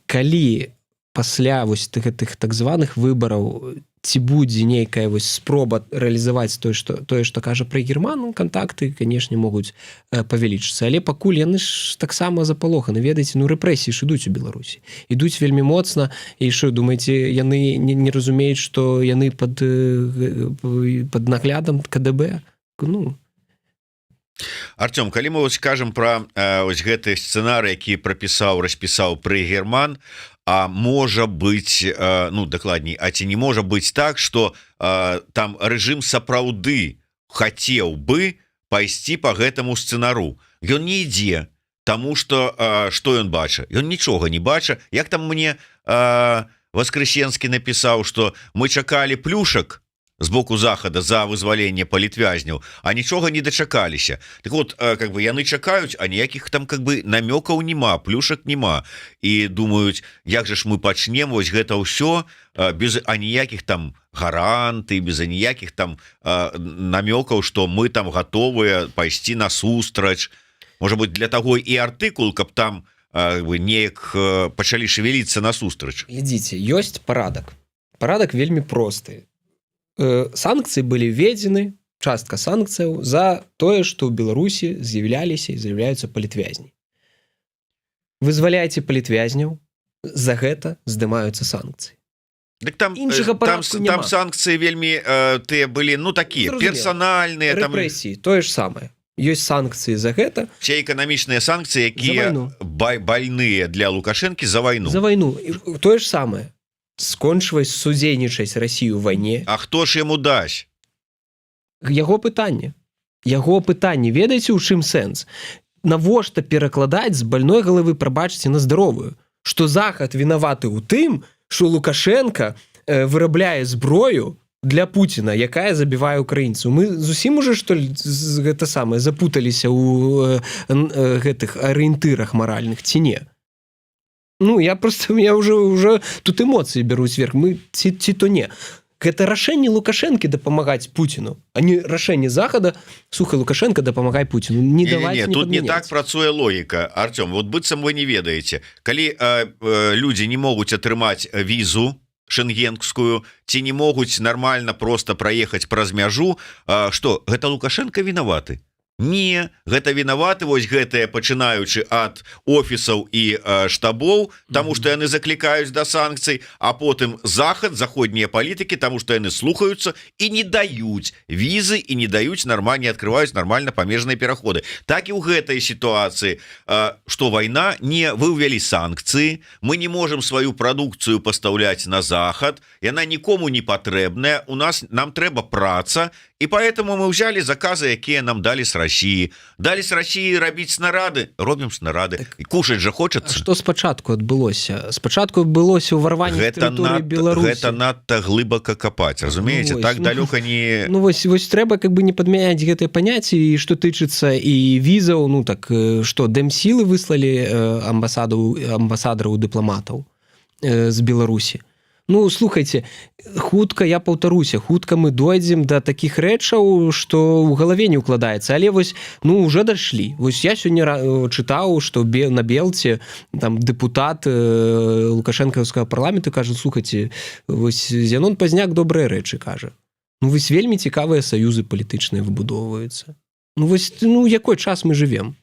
калі пасля вось гэтых так званых выбараў ці будзе нейкая вось спроба рэалізаваць тое, што кажа пра Герман, кантакты, канешне, могуць павялічыцца. Але пакуль яны ж таксама запалоханы. Ведаеце, ну рэпрэсіі ж ідуць у Беларусі. Ідуць вельмі моцна. І што, думаеце, яны не разумеюць, што яны пад наглядам КДБ? Ну... Артём, калі мы кажам пра гэты сцэнарый, які распісаў пры Герман, а можа быць, ну дакладней, а ці не можа быць так, што там рэжым сапраўды хацеў бы пайсці по гэтаму сцэнару. Ён не ідзе, таму што ён бача? Ён нічога не бача. Як там мне Воскресенскі напісаў, што мы чакалі плюшак з боку захада за вызваленне палітвязняў, а нічога не дачакаліся. Так вот, как бы яны чакаюць, а ніякіх там как бы намёкаў нема, плюшак нема. І думаюць, як же ж мы пачнем вось гэта ўсё без аніякіх там гарантый, без аніякіх там намёкаў, што мы там гатовыя пайсці насустрач. Можа быть, для таго і артыкул, каб там неяк пачалі шевеліцца насустрач. Глядзіце, ёсць парадак. Парадак вельмі просты. Санкцыі былі введзены, частка санкцыяў за тое, што ў Беларусі з'яўляліся і з'яўляюцца палітвязні. Вызваляеце палітвязняў, за гэта здымаюцца санкцыі. Так там санкцыі вельмі тыя былі, ну такія персанальныя, рэпрэсіі, тое ж самае. Ёсць санкцыі за гэта. Все эканамічныя санкцыі, якія больныя для Лукашэнкі за вайну. За вайну. Тое ж самае. Скончваць судзейнічаць Расію ў вайне. А хто ж яму дасць? Яго пытанне. Ведаеце, у чым сэнс? Навошта перакладаць з больной галавы, прабачце, на здаровую? Што Захад вінаваты ў тым, што Лукашенко вырабляе зброю для Пуціна, якая забівае украінцаў. Мы зусім уже, што ли, гэта самае, запуталіся ў гэтых арыентырах маральных, ці не? Ну, я уже тут эмоцыі бяруць верх. Мы ці то не. Гэта рашэнне Лукашэнкі дапамагаць Пуціну, а не рашэнне Захада, слухай, Лукашенко, дапамагай Пуціну. Не, тут не так працуе логіка. Артём, вот быццам вы не ведаеце. Калі людзі не могуць атрымаць візу шенгенскую, ці не могуць нармальна просто праехаць праз мяжу, што, гэта Лукашенко вінаваты? Не, гэта вінаваты вось гэтыя, пачынаючы ад офісаў і штабоў, таму што яны заклікаюць да санкцый, а потым захад, заходнія палітыкі, таму што яны слухаюцца і не даюць візы і не даюць не адкрываюць нармальна памежныя пераходы. Так і ў гэтай сітуацыі, што вайна, не вы ўвялі санкцыі, мы не можам сваю прадукцыю пастаўляць на захад, яна нікому не патрэбная, нам трэба праца, и поэтому мы взяли заказы, якія нам дали с России. Дали с России рабіць снарады, робім снарады. Так, і кушаць жа хочацца. Што спачатку адбылося? Спачатку адбылося ўварванне тэрыторыі Беларусі. Гэта надта глыбака капаць, разумееце? Так далёка не... Ну вось трэба как бы не падмяняць гэтыя паняцці, і што тычыцца і візаў, ну так, што дэмсілы выслалі амбасадараў, дыпламатаў з Беларусі. Ну, слухайте, хутка, я паўтаруся, хутка мы дойдзем да такіх рэчаў, што ў галаве не ўкладаецца. Але вось, ну, уже дашлі. Вось я сёння чытаў, што на Белце там дэпутат Лукашэнкаўскага парламенту кажа, слухайте, вось Зянон Пазняк добрыя рэчы кажа. Ну, вось вельмі цікавыя саюзы палітычныя выбудоўваюцца. Ну, вось, ну, якой час мы жывем?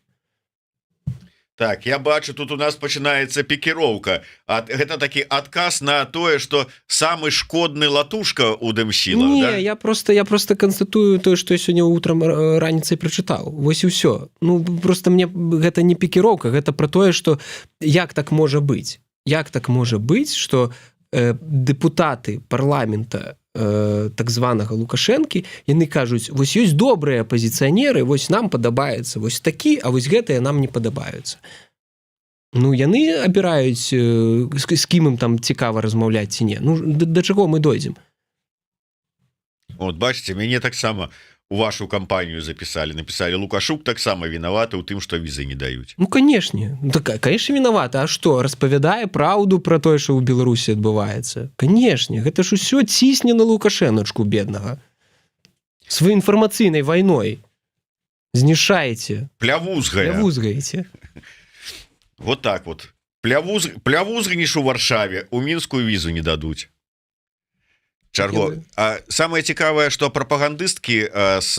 Так, я бачу, тут у нас пачынаецца пікіроўка. Гэта такі адказ на тое, што самы шкодны латушка ў дэмсілах, не, да? я просто канстатую тое, што я сёння утрам раніцай прачытаў. Вось і ўсё. Ну, просто мне гэта не пікіроўка, гэта пра тое, што як так можа быць? Як так можа быць, што дэпутаты парламента так званага Лукашэнкі, яны кажуць, вось ёсць добрыя апазіцыянеры, вось нам падабаецца вось такі, а вось гэтыя нам не падабаюцца. Ну, яны абіраюць, з кім ім там цікава размаўляць ці не. Ну, да чаго мы дойдзем? Вот, бачите, мяне таксама у вашу кампанію написали Лукашук таксама вінаваты ў тым, што візы не даюць. Ну, канешне, конечно, вінавата. А што, распавядае праўду пра тое, што ў Беларусі адбываецца? Канешне, гэта ж усё цісне на Лукашэначку беднага. Сваёй інфармацыйнай вайной. Знішаеце. Плявузгаеце. Вот так вот. Плявузганіш у Варшаве, у Мінскую візу не дадуць. Чарго. А самае цікавае, што прапагандысткі з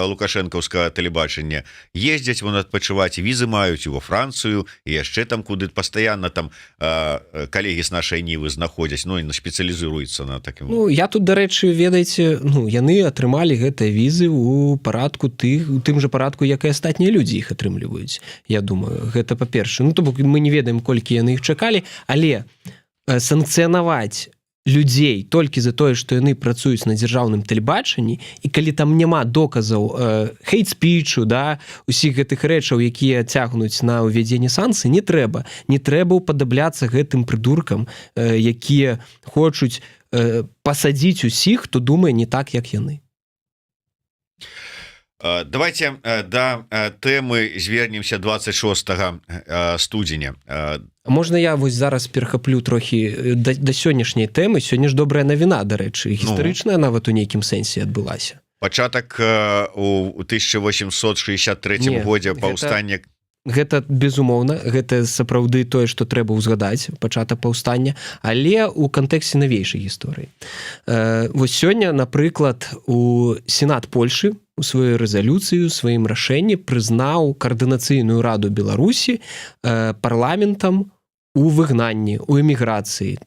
лукашэнкаўскага тэлебачання ездзяць вон адпачываць, візы маюць і во Францыю, і яшчэ там куды пастаянна там калегі з нашай нівы знаходзяць, ну і спецыялізуюцца на такім. Ну, я тут, дарэчы, ведаеце, ну, яны атрымалі гэтыя візы ў парадку у тым жа парадку, як і астатнія людзі іх атрымліваюць. Я думаю, гэта па-першае. Ну, то бок мы не ведаем, колькі яны іх чакалі, але санкцыянаваць людзей толькі за тое, што яны працуюць на дзяржаўным тэлебачанні, і калі там няма доказаў хейт-спічу, да, усіх гэтых рэчаў, якія цягнуць на ўвядзенне санкцый, не трэба. Не трэба ўпадабляцца гэтым прыдуркам, якія хочуць пасадзіць усіх, хто думае не так, як яны. Давайте да тэмы звернемся 26 студзеня. Можна я вось зараз перахаплю трохі да сённяшняй тэмы? Сёння ж добрая навіна, дарэчы, гістарычная нават у нейкім сэнсе адбылася. Пачатак у 1863 годзе паўстання. Гэта, безумоўна, гэта сапраўды тое, што трэба ўзгадаць, пачатак паўстання, але ў кантэксце навейшай гісторыі. Вось сёння, напрыклад, у Сенат Польшы у сваёй рэзалюцыі, у сваім рашэнні прызнаў Каардынацыйную раду Беларусі парламентам у выгнанні, у эміграцыі.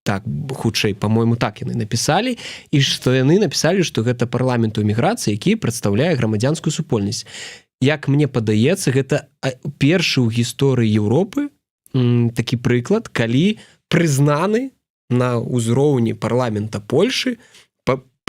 Так, хутчэй, па-мойму, так яны напісалі, і што яны напісалі, што гэта парламент у эміграцыі, які прадстаўляе грамадзянскую супольнасць. Як мне падаецца, гэта першы ў гісторыі Еўропы такі прыклад, калі прызнаны на ўзроўні парламента Польшы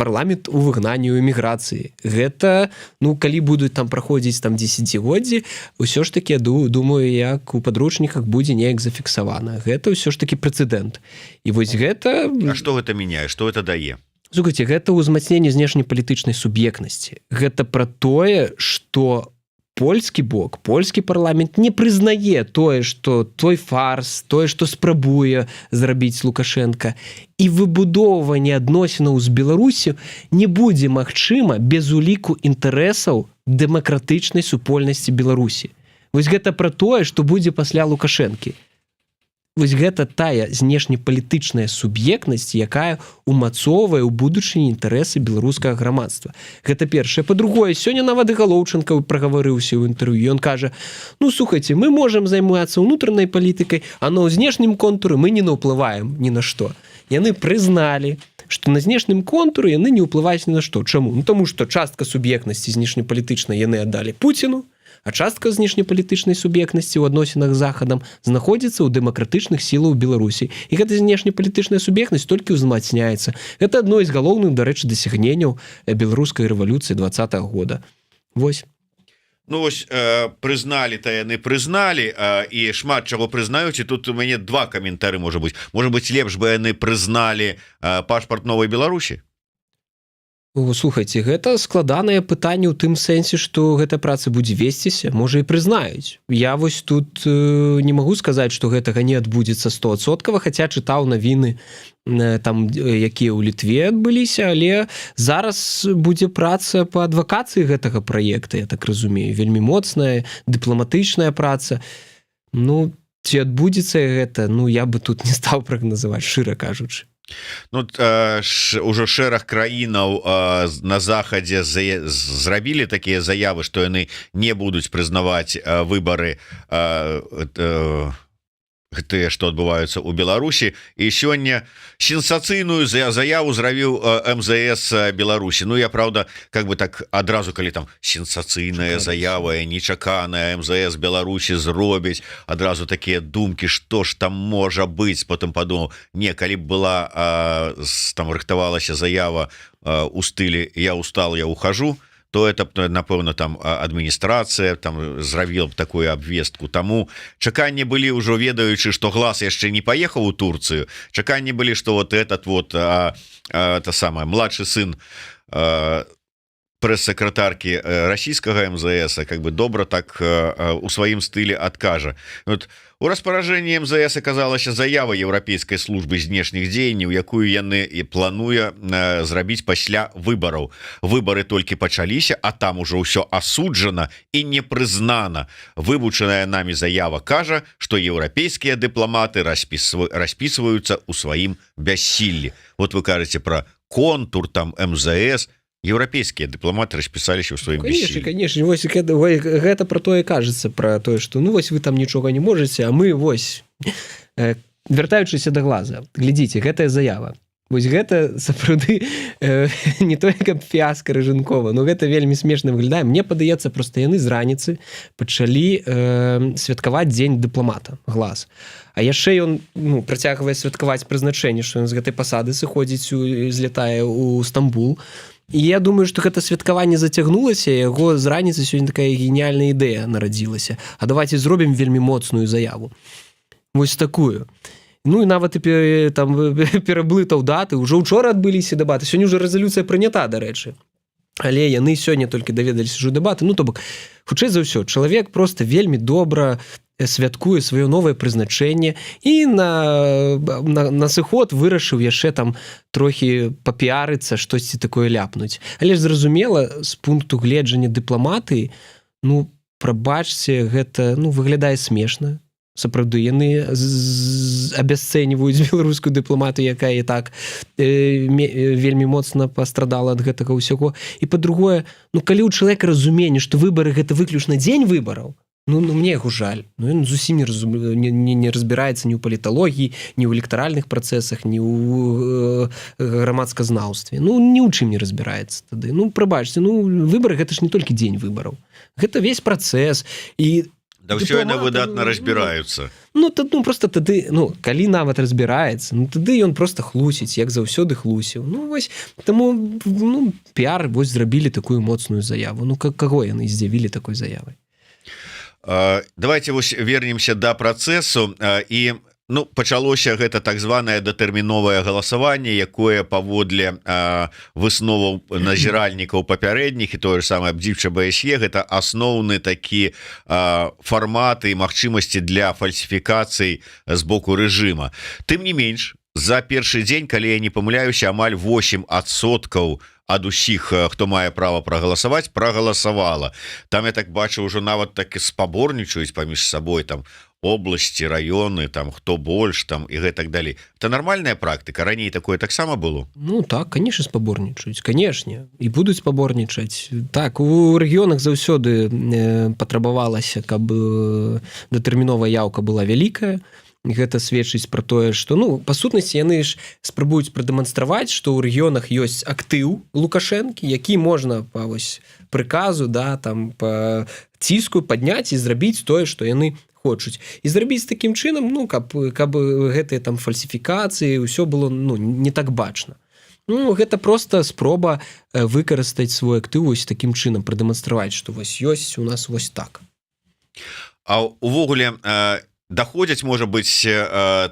парламент у выгнанні ў эміграцыі. Гэта, ну, калі будуць там праходзіць там дзесяцігоддзі, ўсё ж такі, думаю, як у падручніках будзе неяк зафіксавана. Гэта ўсё ж такі прэцэдэнт. І вось гэта... А што гэта мяняе? Што гэта дае? Слухайце, гэта ўзмацненне знешнепалітычнай суб'ектнасці. Гэта пра тое, што польскі бок, польскі парламент не прызнае тое, што той фарс, тое, што спрабуе зрабіць Лукашенка, і выбудоўванне адносінаў з Беларусю не будзе магчыма без уліку інтарэсаў дэмакратычнай супольнасці Беларусі. Вось гэта пра тое, што будзе пасля Лукашэнкі. Вось гэта тая знешнепалітычная суб'ектнасць, якая умацоўвае ў будучыні інтарэсы беларускага грамадства. Гэта першае. Па-другое, сёння нават і Галоўчынка прагаварыўся ў інтэрв'ю. Ён кажа, ну, слухайце, мы можам займацца ўнутранай палітыкай, а на знешнім контуры мы не наўплываем ні на што. Яны прызналі, што на знешнім контуры яны не ўплываюць ні на што. Чаму? Ну, таму што частка суб'ектнасці знешнепалітычнай яны аддалі Пуціну, а частка знешнепалітычнай суб'ектнасці ў адносінах з Захадам знаходзіцца ў дэмакратычных сілаў Беларусі. І гэта знешнепалітычная суб'ектнасць толькі ўзмацняецца. Гэта адно з галоўных, дарэчы, дасягненняў беларускай рэвалюцыі 20-го года. Вось. Ну, вось, прызналі-то яны прызналі, і шмат чаго прызнаюць, і тут у мяне два каментары, можа быць. Можа быць, лепш бы яны прызналі пашпарт новай Беларусі? Слухайце, гэта складанае пытанне ў тым сэнсе, што гэта праца будзе весціся, можа і прызнаюць. Я вось тут не магу сказаць, што гэтага не адбудзецца 100%, хаця чытаў навіны, там, якія ў Літве адбыліся, але зараз будзе праца па адвакацыі гэтага праекта, я так разумею, вельмі моцная, дыпламатычная праца. Ну, ці адбудзецца гэта, ну, я бы тут не стаў прагназаваць, шчыра кажучы. Ну, ўжо шэраг краінаў на захадзе зрабілі такія заявы, што яны не будуць прызнаваць выбары гэтыя што адбываюцца ў Беларусі. І сёння сенсацыйную заяву зрабіў МЗС Беларусі. Ну я правда как бы так адразу, калі там сенсацыйная заява, нечаканая, МЗС Беларусі зробіць, адразу такія думкі, што ж там можа быць. Потым падумаў, не, калі б была там рыхтавалася заява у стылі «я устал, я ухожу», то это напэўна там адміністрацыя там зрабіла б такую абвестку. Таму чаканні былі ўжо, ведаючы, што Глас яшчэ не паехаў у Турцыю, чаканні былі, што вот этот вот та самая младшы сын прэс-сакратаркі расійскага МЗС как бы добра так у сваім стылі адкажа. Вот у распаражэнні МЗС аказалася заява еўрапейскай службы знешніх дзеянняў, якую яны і плануе зрабіць пасля выбараў. Выбары толькі пачаліся, а там ужо ўсё асуджана і не прызнана. Вывучаная намі заява кажа, што еўрапейскія дыпламаты распісваюцца ў сваім бяссіллі. Вот вы кажаце пра контур там МЗС, еўрапейскія дыпламаты распісаліся ў сваім бессіллі. Конечно, вось гэта пра тое кажацца, пра тое, што ну вось вы там нічога не можаце, а мы вось вяртаючыся да Глаза, глядзіце, гэтая заява. Вось гэта сапраўды не тое, каб фіаска Ражынкова, но гэта вельмі смешна выглядае. Мне падаецца, проста яны з раніцы пачалі святкаваць дзень дыпламата, Глаз. А яшчэ ён працягвае святкаваць прызначэнне, што ён з гэтай пасады сыходзіць, злятае ў Стамбул. І я думаю, што гэта святкаванне зацягнулася, яго з раніцы сёння такая геніяльная ідэя нарадзілася. А давайте зробім вельмі моцную заяву. Вось такую. Ну і нават там пераблытаў даты, ўжо ўчора адбыліся дэбаты, сёння ўжо рэзалюцыя прынята, дарэчы. Але яны сёння толькі даведаліся ўжо дэбаты. Ну, то бок, хутчэй за ўсё, чалавек проста вельмі добра святкуе сваё новае прызначэнне і на сыход вырашыў яшчэ там трохі папіарыцца, штосьці такое ляпнуць. Але ж зразумела, з пункту гледжання дыпламатыі, ну, прабачце, гэта, ну, выглядае смешна. Сапраўды, яны абясцэньваюць беларускую дыпламатыю, якая і так вельмі моцна пастрадала ад гэтага ўсяго. І па-другое, ну, калі ў чалавека разуменне, што выбары гэта выключна дзень выбараў, ну мне яго жаль. Ну, ён зусім не разбіраецца ні ў паліталогіі, ні ў электаральных працэсах, ні ў грамадсказнаўстве. Ну, ні ў чым не разбіраецца тады. Ну, прабачце, ну, выбары гэта ж не толькі дзень выбараў. Гэта весь працэс. І да ўсё яны выдатна разбіраюцца. Ну, просто тады, ну, калі нават разбіраецца, ну, тады ён просто хлусіць, як заўсёды хлусіў. Ну, вось, таму, ну, піар, вось, зрабілі такую моцную заяву. Ну, каго яны здзівілі такой заявай? Давайте вось вернемся да працэсу. І ну, пачалося гэта так званае датэрміновае галасаванне, якое паводле высноваў назіральнікаў папярэдніх і тое ж самае абдзівча БСЕ, гэта асноўны такі фармат і магчымасці для фальсіфікацый з боку рэжыма. Тым не менш, за першы дзень, калі я не памыляюся, амаль 8% ад усіх, хто мае права прагаласаваць, прагаласавала. Там, я так бачу, ўжо нават так і спаборнічаюць паміж сабой, там, обласці, раёны, там, хто больш, там, і гэтак далей. Это нармальная практыка? Раней такое таксама было? Ну, так, конечно, спаборнічаюць, канешне, і будуць спаборнічаць. Так, у рэгіёнах заўсёды патрабавалася, каб датэрміновая яўка была вялікая. Гэта сведчыць пра тое, што, ну, па сутнасці, яны ж спрабуюць прадэманстраваць, што ў рэгіёнах ёсць актыў Лукашэнкі, які можна па вось прыказу, да, там, па ціску падняць і зрабіць тое, што яны хочуць. І зрабіць такім чынам, ну, каб гэтыя там фальсіфікацыі, ўсё было, ну, не так бачна. Ну, гэта проста спроба выкарыстаць свой актыў вось такім чынам, прадэманстраваць, што вось ёсць у нас вось так. А увогуле, даходзяць, можа быць,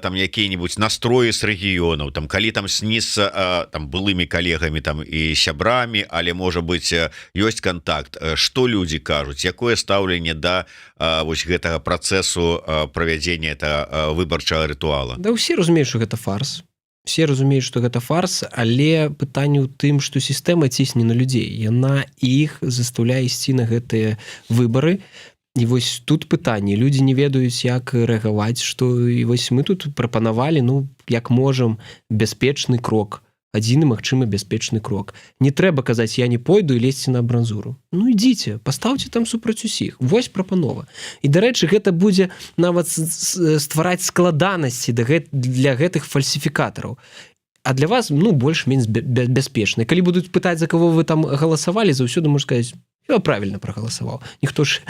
там якія-нибудь настроі з рэгіёнаў, там, калі там сніз там былымі калегамі там і сябрамі, але, можа быць, ёсць контакт. Што людзі кажуць, якое стаўленне да вось гэтага працэсу правядзення этого выбарчага рытуала? Да ўсе разумеюць, што гэта фарс. Все разумеюць, што гэта фарс, але пытанне ў тым, што сістэма цісне на людзей. Яна іх застаўляе ісці на гэтыя выбары. І вось тут пытанне, людзі не ведаюць, як рэагаваць, што і вось мы тут прапанавалі, ну, як можам, бяспечны крок адзіны магчымы бяспечны крок. Не трэба казаць, я не пойду і лезьце на абразуру. Ну ідзіце, пастаўце там супраць усіх. Вось прапанова. І, дарэчы, гэта будзе нават ствараць складанасці для гэтых фальсіфікатараў. А для вас, ну, больш-менш бяспечна. Калі будуць пытаць, за каго вы там галасавалі, заўсёды можна сказаць, я правильно прагаласаваў. Ніхто ж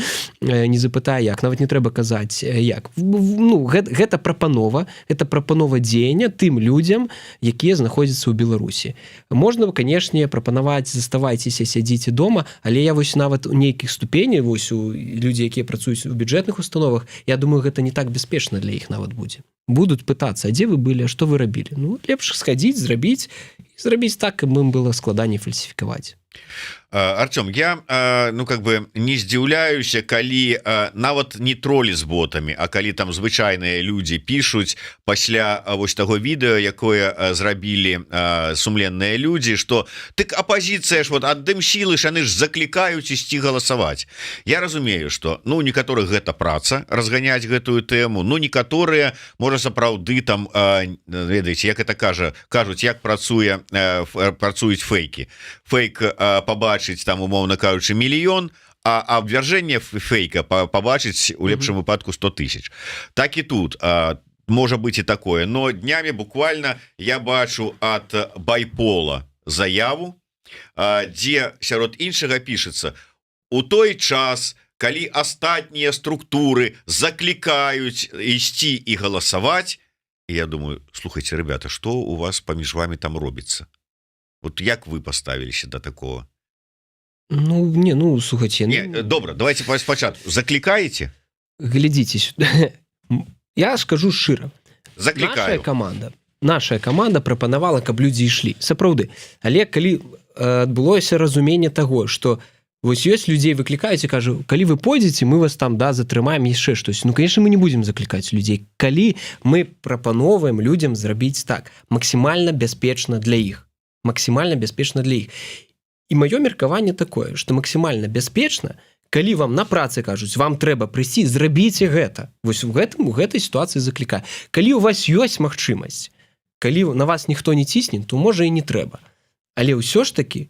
не запытае, як. Нават не трэба казаць, як. Ну, гэта прапанова дзеяння тым людзям, якія знаходзяцца ў Беларусі. Можна, канешне, прапанаваць, заставайцеся, сядзіце дома, але я вось нават у нейкіх ступені, вось у людзі, якія працуюць у бюджэтных установах, я думаю, гэта не так бяспечна для іх нават будзе. Будуць пытацца, а дзе вы былі, а што вы рабілі? Ну, лепш схадзіць, зрабіць так, каб ім было складаней фальсіфікаваць. Артём, я ну как бы не здзіўляюся, калі нават не тролі з ботамі, а калі там звычайныя людзі пішуць пасля вось таго відэа, якое зрабілі сумленныя людзі, што так апазіцыя ж вот аддым сілы ж яны ж заклікаюць ісці галасаваць. Я разумею, што ну некаторых гэта праца разганяць гэтую тэму, ну некаторыя можа сапраўды там ведаеце, як это кажуць, як працуюць фейкі. Фейк побачыць там умоўна кажучы мільён, а абвяржэнне фейка побачыць у лепшым выпадку 100 000. Так і тут можа быць і такое, но днямі буквально я бачу ад Байпола заяву, дзе сярод іншага пішацца: у той час, калі астатнія структуры заклікаюць ісці і галасаваць. І я думаю, слухайте, ребята, што у вас паміж вами там робіцца? Вот як вы поставіліся до такого? Ну, слухайте. Не, добра, давайте спачатку. Заклікаеце? Глядзіце сюда. Я скажу шчыра. Заклікаю. Наша каманда прапанавала, каб людзі ішлі. Сапраўды. Але калі адбылося разуменне таго, што вось ёсць людзей выклікаюць і кажу, калі вы пойдзеце, мы вас там затрымаем яшчэ штось. Ну, конечно, мы не будзем заклікаць людзей. Калі мы прапановваем людзям зрабіць так, максімальна бяспечна для іх. Максімальна бяспечна для іх. І маё меркаванне такое, што максімальна бяспечна, калі вам на працы кажуць, вам трэба прыйсці, зрабіце гэта. Вось у гэтай сітуацыі заклікаю. Калі у вас ёсць магчымасць, калі на вас ніхто не цісне, то можа і не трэба. Але ўсё ж такі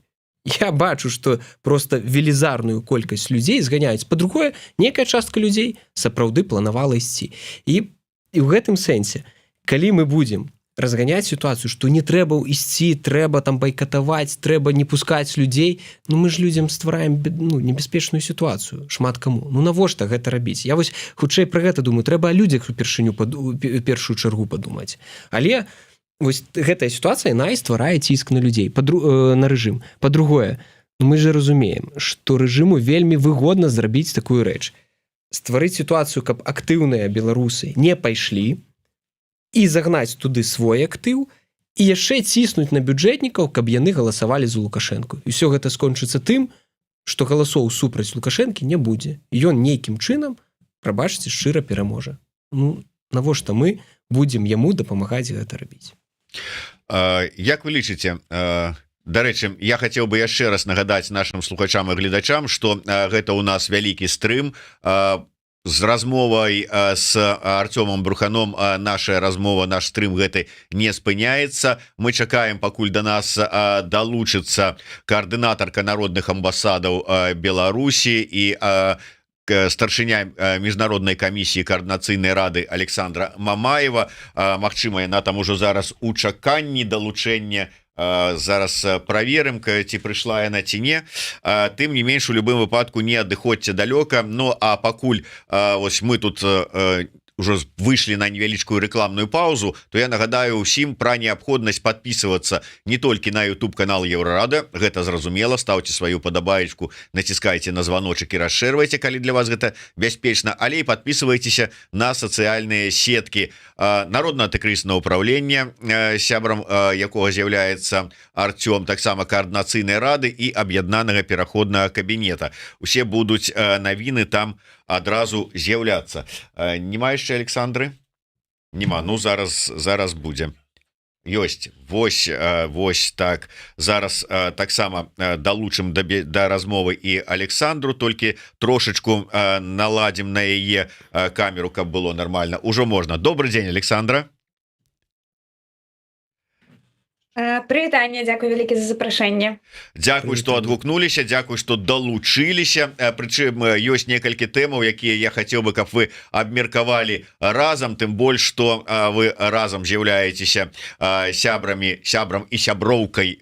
я бачу, што проста велізарную колькасць людзей зганяюць. Па-другое, некая частка людзей сапраўды планавала ісці. І ў гэтым сэнсе, калі мы будзем разганяць сітуацыю, што не трэба ісці, трэба там байкатаваць, трэба не пускаць людзей, ну мы ж людзям ствараем небяспечную сітуацыю, шмат каму. Ну навошта гэта рабіць? Я вось хутчэй пра гэта думаю, трэба о людзях у першую чаргу падумаць. Але вось гэтая сітуацыя, яна і стварае ціск на людзей, на рэжым. Па-другое, мы же разумеем, што рэжыму вельмі выгодна зрабіць такую рэч. Стварыць сітуацыю, каб актыўныя беларусы не пайшлі, і загнаць туды свой актыў, і яшчэ ціснуць на бюджэтнікаў, каб яны галасавалі за Лукашэнку. І ўсё гэта скончыцца тым, што галасоў супраць Лукашэнкі не будзе. Ён нейкім чынам, прабачце, шчыра пераможа. Ну, навошта мы будзем яму дапамагаць гэта рабіць? Як вы лічыце, дарэчы, я хацеў бы яшчэ раз нагадаць нашим слухачам і гледачам, што гэта у нас вялікі стрым, з размовай з Артёмом Бруханом наша размова, наш стрым гэты не спыняецца. Мы чакаем, пакуль да нас далучыцца каардынатарка народных амбасадаў Беларусі і старшыня міжнароднай камісіі каардынацыйнай рады Александра Мамаева. Магчыма, яна там ужо зараз у чаканні далучэння. Зараз праверым, ці прыйшла яна ці не. Тым не менш, у любым выпадку не адыходзьце далёка. Ну а пакуль ось мы тут уже выйшлі на невялічкую рэкламную паузу, то я нагадаю ўсім пра неабходнасць подписываться не толькі на YouTube канал Еўрарада, гэта зразумела, ставьте сваю падабаечку, націскайце на званочак і расшэрвайце, калі для вас гэта бяспечна, але і подписывайтеся на сацыяльныя сеткі Народна-антыкрызіснае ўправлення, сябрам якога з'яўляецца Артём, таксама каардынацыйнай рады і аб'яднанага пераходнага кабінета. Усе будуць навіны там адразу з'яўляцца. Нема яшчэ Александры? Нема. Ну зараз будзе. Ёсць. Вось так. Зараз таксама далучым да размовы і Александру, толькі трошечку наладзім на яе камеру, каб было нормально. Ужо можна. Добрый дзень, Александра. Прывітанне, дзякуй вялікі за запрашэнне. Дзякуй што адгукнуліся, дзякуй што далучыліся. Прычым ёсць некалькі тэмаў, якія я хацеў бы, каб вы абмеркавалі разам, тым больш што вы разам з'яўляецеся сябрам і сяброўкай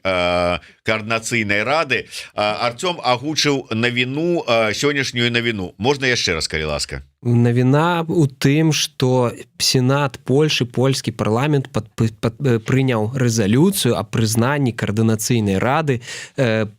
координацыйнай рады. Артём агучыў навіну, сённяшнюю навіну. Можна яшчэ раз, калі ласка? Навіна у тым, што Сенат Польшы, польскі парламент прыняў рэзалюцыю о прызнанні координацыйнай рады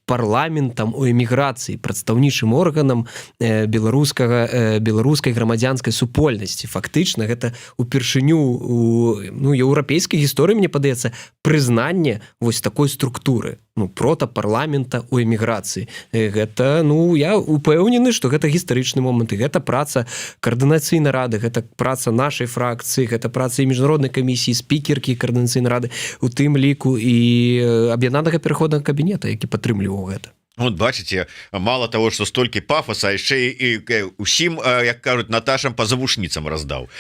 парламентам у эміграцыі, прадстаўнічым органам беларускай грамадзянскай супольнасці. Фактычна гэта упершыню у еўрапейскай гісторыі, мне падаецца, прызнанне вось такой структуры, протапарламента у эміграцыі. Гэта, я упэўнены, што гэта гістарычны момант, і гэта праца координацыйнай рады, гэта праца нашай фракцыі, гэта праца і міжнароднай камісіі, спікеркі координацыйнай рады, у тым ліку і аб'яднанага пераходнага кабінета, які падтрымліваў гэта. Вот бачыце, мало того, што столькі пафаса, яшчэ і усім, як кажуць, Наташам па завушніцам раздаў.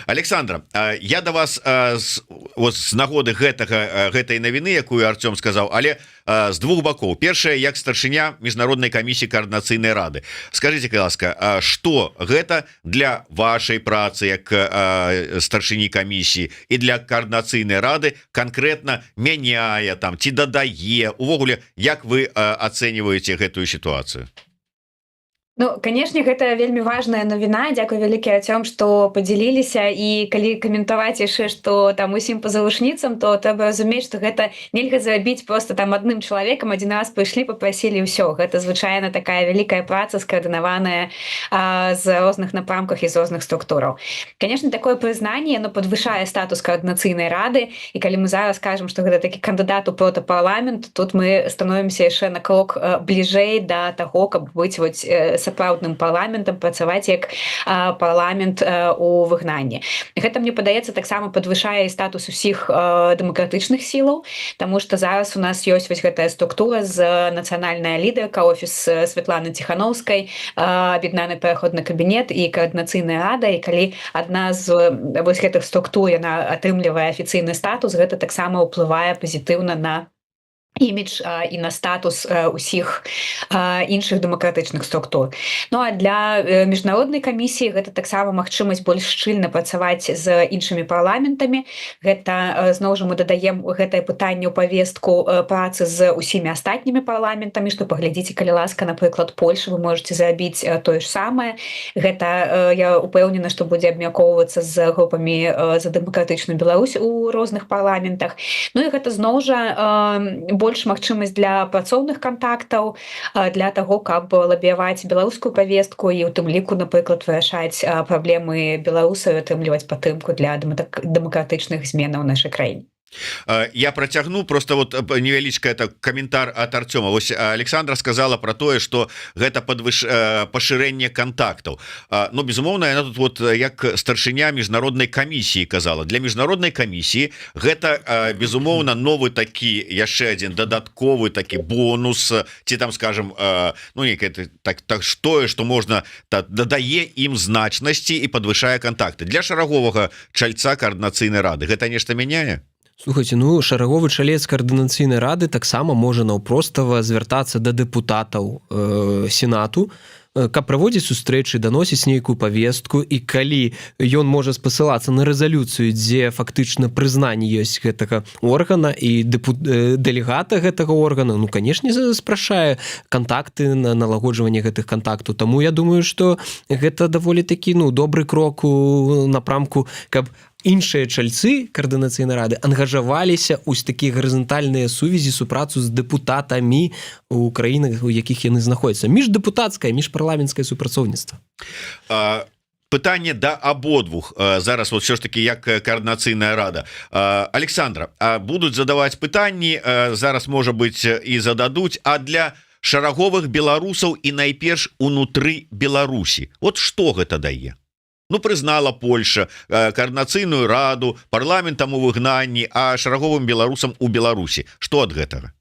Александра, я да вас з нагоды гэтай навіны, якую Артём сказаў, але з двух бакоў. Першае, як старшыня міжнароднай камісіі координацыйнай рады. Скажите, ласка, што гэта для вашай працы як старшыні камісіі і для координацыйнай рады конкретно мяняе там ці дадае, увогуле, як вы ацэньваеце гэтую сітуацыю? Канешне, гэта вельмі важная навіна. Дзякуй вялікі, Артём, што падзяліліся. І калі каментаваць яшчэ, што там усім па завушніцам, то трэба разумець, што гэта нельга зрабіць просто там адным чалавекам, адзін раз прыйшлі, папрасілі ўсё. Гэта звычайна такая вялікая праца, скаардынаваная з розных напрамках і з розных структураў. Канешне, такое прызнанне, яно падвышае статус координацыйнай рады. І калі мы зараз кажам, што гэта такі кандыдат у протапарламент, тут мы становімся яшчэ на крок бліжэй да таго, каб быць сапраўдным парламентам, працаваць як парламент у выгнанні. Гэта, мне падаецца, таксама падвышае статус усіх дэмакратычных сілаў, таму што зараз у нас ёсць вось гэтая структура з нацыянальная лідарка, офіс Святланы Ціханаўскай, аб'яднаны пераходны кабінет і координацыйная рада, і калі адна з вось гэтых структур яна атрымлівае афіцыйны статус, гэта таксама ўплывае пазітыўна на імідж і на статус усіх іншых дэмакратычных структур. А для міжнароднай камісіі гэта таксама магчымасць больш шчыльна працаваць з іншымі парламентамі. Гэта, зноў жа, мы дадаем гэтае пытанне ў павестку працы з усімі астатнімі парламентамі, што паглядзіце, калі ласка, напрыклад, Польшы, вы можете зрабіць тое ж самае. Гэта, я упэўнена, што будзе абмяркоўвацца з групамі за дэмакратычную Беларусь у розных парламентах. І гэта, зноў жа, больш магчымасць для працоўных кантактаў, для таго, каб лабіяваць беларускую павестку і ў тым ліку, напрыклад, вырашаць праблемы беларусаў, атрымліваць падтрымку для дэмакратычных зменаў у нашай краіне. Я працягну просто вот невялічка это каментар от Артёма. Вось Александра сказала про тое, что гэта пашырэнне контактаў. Безумоўна, яна тут вот як старшыня міжнароднай камісіі казала. Для міжнароднай камісіі гэта безумоўна новы такі яшчэ адзін дадатковы такі бонус, ці там скажем, так тое, што можна дадае ім значнасці і падвышае контакты. Для шараговага чальца координацыйнай рады гэта нешта мяняе? Слухайте, шараговы чалец координацыйнай рады таксама можа наўпростава звяртацца да дэпутатаў Сенату, каб праводзіць сустрэчы, даносіць нейкую павестку, і калі ён можа спасылацца на рэзалюцыю, дзе фактычна прызнанне ёсць гэтага органа і дэлегата гэтага органа, канешне, спрашае кантакты, на налагоджванне гэтых кантактаў. Таму я думаю, што гэта даволі такі добры крок у напрамку, каб іншыя чальцы координацыйнай рады ангажаваліся ў такія гарызантальныя сувязі, супрацу з дэпутатамі ў краінах, у якіх яны знаходзяцца. Міждэпутацкае, міжпарламенцкае супрацоўніцтва. Пытанне да абодвух зараз вот все ж таки як координацыйная рада. Александра, будуць задаваць пытанні, зараз можа быть і зададуць, а для шараговых беларусаў і найперш унутры Беларусі, вот што гэта дае? Прызнала Польша координацыйную раду, парламентам у выгнанні, а шараговым беларусам у Беларусі. Што ад гэтага?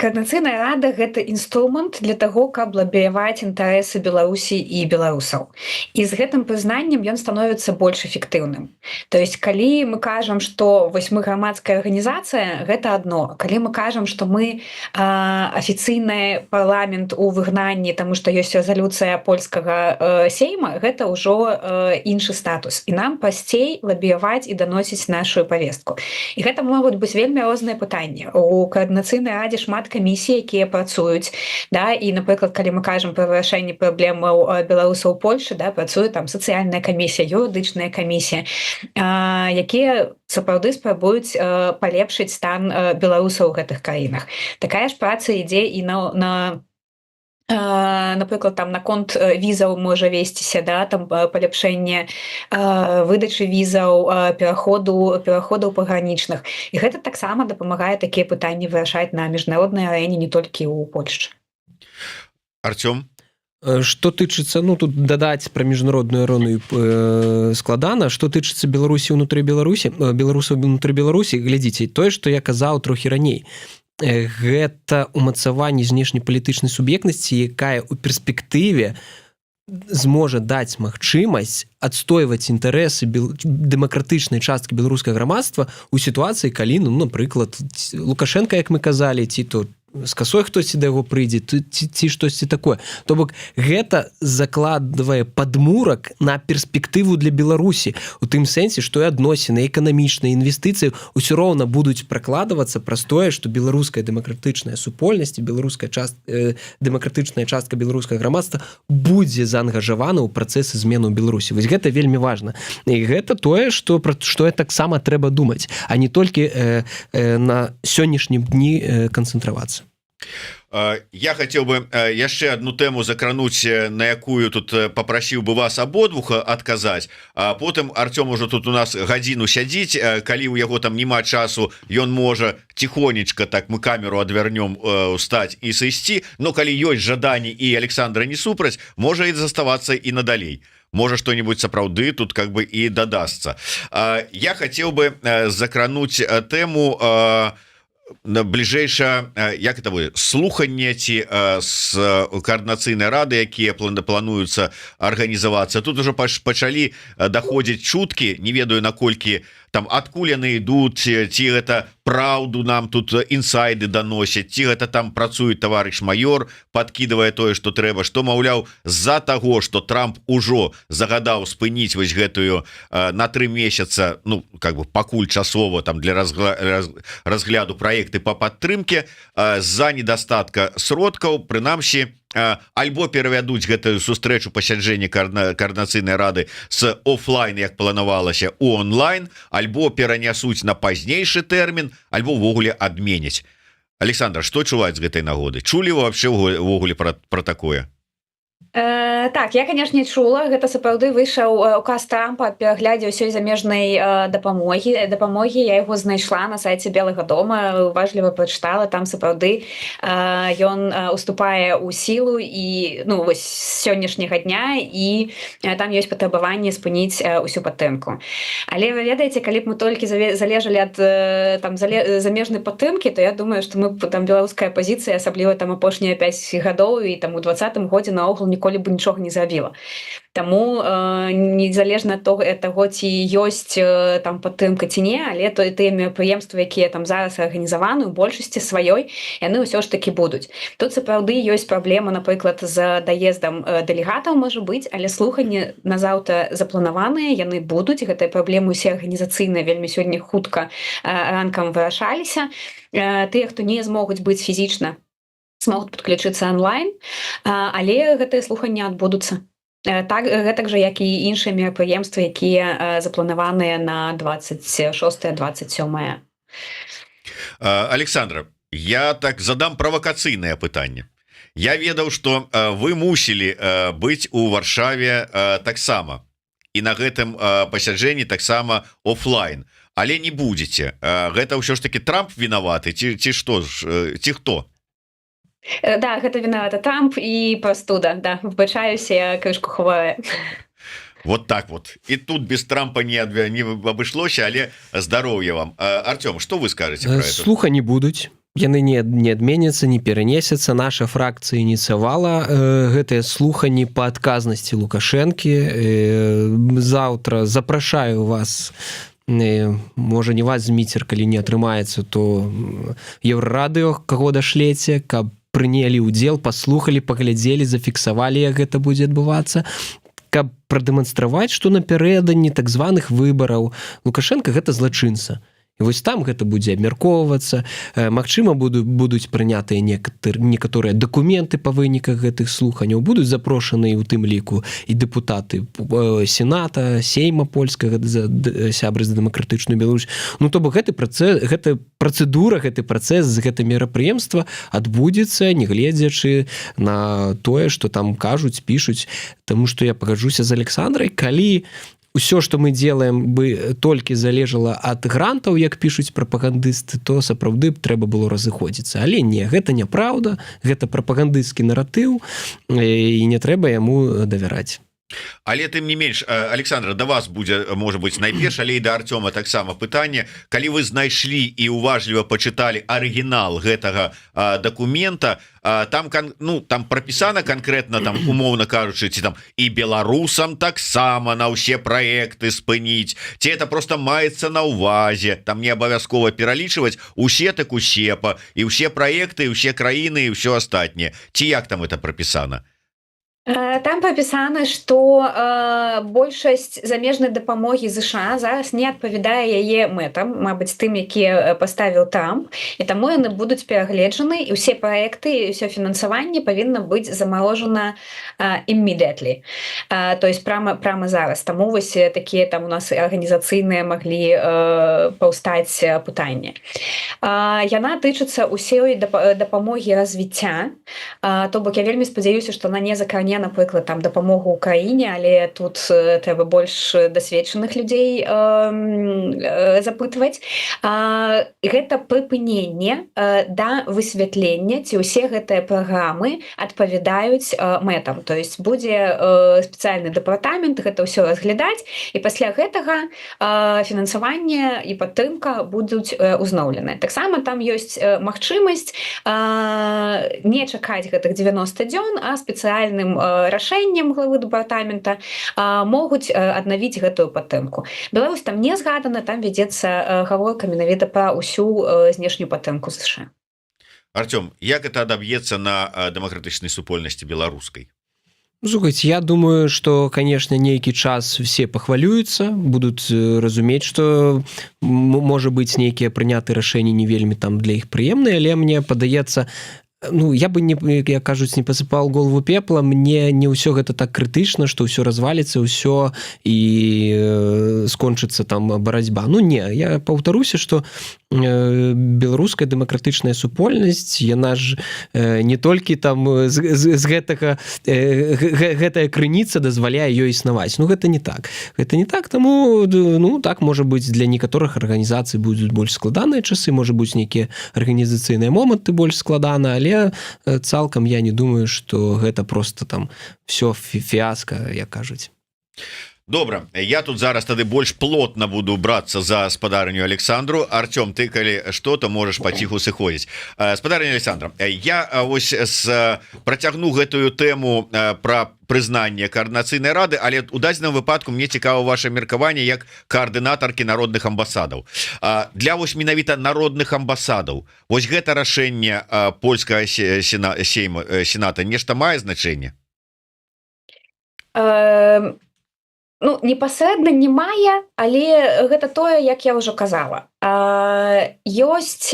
Координацыйная рада гэта інструмент для того, каб лабіяваць інтарэсы Беларусі і беларусаў. І з гэтым прызнаннем ён становіцца больш эфектыўным. То есть калі мы кажам, што вось мы грамадская арганізацыя, гэта адно. Калі мы кажам, што мы афіцыйны парламент у выгнанні, таму што ёсць рэзалюцыя польскага сейма, гэта ўжо іншы статус. І нам прасцей лабіяваць і даносіць нашу павестку. І гэта могуць быць вельмі розныя пытанні. У координацыйнай радзе шмат камісій, якія працуюць, да, і, напрыклад, калі мы кажам пра вырашэнне праблемаў беларусаў у Польшы, да, працуе там сацыяльная камісія, юрыдычная камісія, якія сапраўды спрабуюць палепшыць стан беларусаў у гэтых краінах. Такая ж праца ідзе і напрыклад, там наконт візаў можа весціся, да, там паляпшэнне выдачы візаў, пераходаў пагранічных. І гэта таксама дапамагае такія пытанні вырашаць на міжнароднай арэне, не толькі ў Польшчы. Артём? Што тычыцца, ну, тут дадаць пра міжнародную арэну складана. Што тычыцца Беларусі ўнутры Беларусі, беларусаў ўнутры Беларусі, глядзіце, тое, што я казаў трохі раней. Гэта умацаванне знешнепалітычнай суб'ектнасці, якая ў перспектыве зможа даць магчымасць адстойваць інтарэсы дэмакратычнай часткі беларускага грамадства ў сітуацыі, калі, ну, напрыклад, Лукашенко, як мы казалі, ці то з касой хтосьці да яго прыйдзе, ці штосьці такое. То бок гэта закладвае падмурак на перспектыву для Беларусі, у тым сэнсе, што і адносіны, эканамічныя інвестыцыі ўсё роўна будуць пракладвацца праз тое, што беларуская дэмакратычная супольнасць і дэмакратычная частка беларускага грамадства будзе заангажавана ў працэсы змены ў Беларусі. Вось гэта вельмі важна. І гэта тое, што таксама трэба думаць, а не толькі на сённяшнім дні канцэнтравацца. Я хотел бы яшчэ одну тему закрануть, на якую тут попрасіў бы вас абодвух адказаць, а потым Артём ужо тут у нас гадзіну сядзіць, калі у яго там няма часу, ён можа тихонечко, так мы камеру адвярнём, устаць і сысці, но калі ёсць жаданні і Александра не супраць, можа і заставацца і надалей. Можа что-нибудь сапраўды тут как бы і дадасца. Я хотел бы закрануть тему на бліжэйша, як это вы, слуханне ці з координацыйнай рады, якія плануюцца арганізавацца. Тут уже пачалі даходзіць чуткі, не ведаю наколькі там адкуль яны ідуць, ці гэта праўду нам тут інсайды даносяць, ці гэта там працуе таварыш майор, подкидывае тое, што трэба, што, маўляў, з-за таго, што Трамп ужо загадаў спыніць вось гэтую на 3 месяца, ну, как бы пакуль часова там для разгляду праекты па падтрымке, з-за недастатка сродкаў, прынамсі, альбо перавядуць гэтую сустрэчу пасяджэння координацыйнай рады з офлайн, як планавалася, у онлайн, альбо перанясуць на пазнейшы тэрмін, альбо ўвогуле адменяць. Александр, што чуваць з гэтай нагоды? Чулі вы вообще ўвогуле пра такое? Так, я, конечно, чула, гэта сапраўды выйшаў указ Трампа аб пераглядзе ўсёй замежнай дапамогі. Я яго знайшла на сайце Белага дома, уважліва прачытала, там сапраўды ён уступае ў сілу і, ну, вось сённяшняга дня, і там ёсць патрабаванне спыніць усю падтрымку. Але вы ведаеце, калі б мы толькі залежалі ад там замежнай падтрымкі, то я думаю, што мы там беларуская пазіцыя, асабліва там апошнія 5 гадоў і там у 20-м годзе наогул ніколі бы нічога не зрабіла. Таму незалежна ад таго, ці ёсць там падтрымка ці не, але тыя мерапрыемствы, якія там зараз арганізаваны, у большасці сваёй, яны ўсё ж такі будуць. Тут сапраўды ёсць праблема, напрыклад, з даездам дэлегатаў, можа быць, але слуханні назаўтра запланаваныя, яны будуць. Гэтыя праблемы ўсе арганізацыйныя вельмі сёння хутка ранкам вырашаліся. Тыя, хто не змогуць быць фізічна, смогуць падключыцца онлайн, але гэтыя слуханні адбудуцца. Гэтак жа, як і іншыя мерапрыемствы, якія запланаваныя на 26-27. Александра, я так задам правакацыйнае пытанне. Я ведаў, што вы мусілі быць у Варшаве таксама, і на гэтым пасяджэнні таксама офлайн, але не будзеце. Гэта ўсё ж таки Трамп вінаваты, ці што ж, ці хто? Да, гэта вінавата Трамп і прастуда, да, вбачаюся, я крышку хаваю. Вот так вот. І тут без Трампа не абышлося, але здароўя вам. Артём, што вы скажаце про это? Слухані будуць. яны не адменяцца, не перанесяцца. Наша фракцыя ініцыявала гэтыя слуханні па адказнасці Лукашэнкі. Заўтра запрашаю вас, можа не вас, Зміцер, калі не атрымаецца, то Еўрарадыё, каго дашлеце, каб прынялі ўдзел, паслухалі, паглядзелі, зафіксавалі, як гэта будзе адбывацца, каб прадэманстраваць, што напярэдадні так званых выбараў Лукашенко гэта злачынца. І вось там гэта будзе абмяркоўвацца. Магчыма, будуць прынятыя некаторыя дакументы па выніках гэтых слуханняў, будуць запрошаныя ў тым ліку і дэпутаты Сената, Сейма польскага, сябры за дэмакратычную Беларусь. Ну, то бок гэты працэдура, гэты працэс, гэта мерапрыемства адбудзецца, нягледзячы на тое, што там кажуць, пішуць. Таму што я пагаджуся з Александрай, калі ўсё, што мы делаем, бы толькі залежала ад грантаў, як пішуць прапагандысты, то сапраўды б трэба было разыходзіцца. Але не, гэта няправда, гэта прапагандысцкі наратыў, і не трэба яму давяраць. Але тым не менш, Александра, да вас будзе, можа быць, найперш, але і да Артёма таксама пытанне. Калі вы знайшлі і уважліва пачыталі арыгінал гэтага дакумента, там прапісана канкрэтна, там умоўна кажучы, ці там і беларусам таксама на ўсе праекты спыніць, ці это просто маецца на ўвазе, там не абавязкова пералічваць усе так усепа, і ўсе праекты, і ўсе краіны, і ўсё астатняе. Ці як там это прапісана? Там прописано, что большасць замежнай дапамогі ЗША зараз не адпавядае яе мэтам, мабыць, тым, якія паставіў Трамп, і таму яны будуць перагледжаны, і ўсе праекты, і ўсё фінансаванне павінна быць замарожана immediately, то есть прямо зараз. Таму вось такія там у нас арганізацыйныя маглі паўстаць пытанні. Яна тычыцца ўсёй дапамогі развіцця, то бок я вельмі спадзяюся, што она не закране, напрыклад, там дапамогу Украіне, але тут трэба больш дасведчаных людзей запытваць. Гэта прыпыненне да высвятлення, ці ўсе гэтыя праграмы адпавядаюць мэтам. То есть будзе спецыяльны дэпартамент гэта ўсё разглядаць, і пасля гэтага фінансаванне і падтрымка будуць узноўлены. Таксама там ёсць магчымасць не чакаць гэтых 90 дзён, а спецыяльным рашэннем главы дэпартамента могуць аднавіць гэтую падтрымку. Беларусь там не згадана, там вядзецца гаворка менавіта пра ўсю знешнюю падтрымку США. Артём, як это адаб'ецца на дэмакратычнай супольнасці беларускай? Слухайте, я думаю, что, конечно, нейкі час все пахвалюются, будут разумець, что, может быть, нейкія прынятыя рашэнні не вельмі там для іх прыемныя, але мне падаецца, ну, я бы, як кажуць, не пасыпаў голову пепла, мне не ўсё гэта так крытычна, што ўсё разваліцца, ўсё і скончыцца там барацьба. Ну, не, я паўтаруся, што беларуская дэмакратычная супольнасць, яна ж не толькі там з гэтага гэтая крыніца дазваляе ёй існаваць. Ну, гэта не так. Гэта не так, таму, ну, так, можа быць, для некаторых арганізацый будуць больш складаныя часы, можа быць, нейкія арганізацыйныя моманты больш складаныя, але цалкам я не думаю, што гэта просто там всё фіаска, як кажуць. Добра, я тут зараз тады больш плотна буду брацца за спадарню Александру. Артём, ты калі што, то можаш паціху сыходзіць. Спадарня Александра, я вось працягну гэтую тэму пра прызнанне каардынацыйнай рады, але у дадзеным выпадку мне цікава ваше меркаванне як каардынатаркі народных амбасадаў. Для вось менавіта народных амбасадаў вось гэта рашэнне польскага сената нешта мае значэнне? Ну, непасрэдна не мае, але гэта тое, як я ўжо казала. Ёсць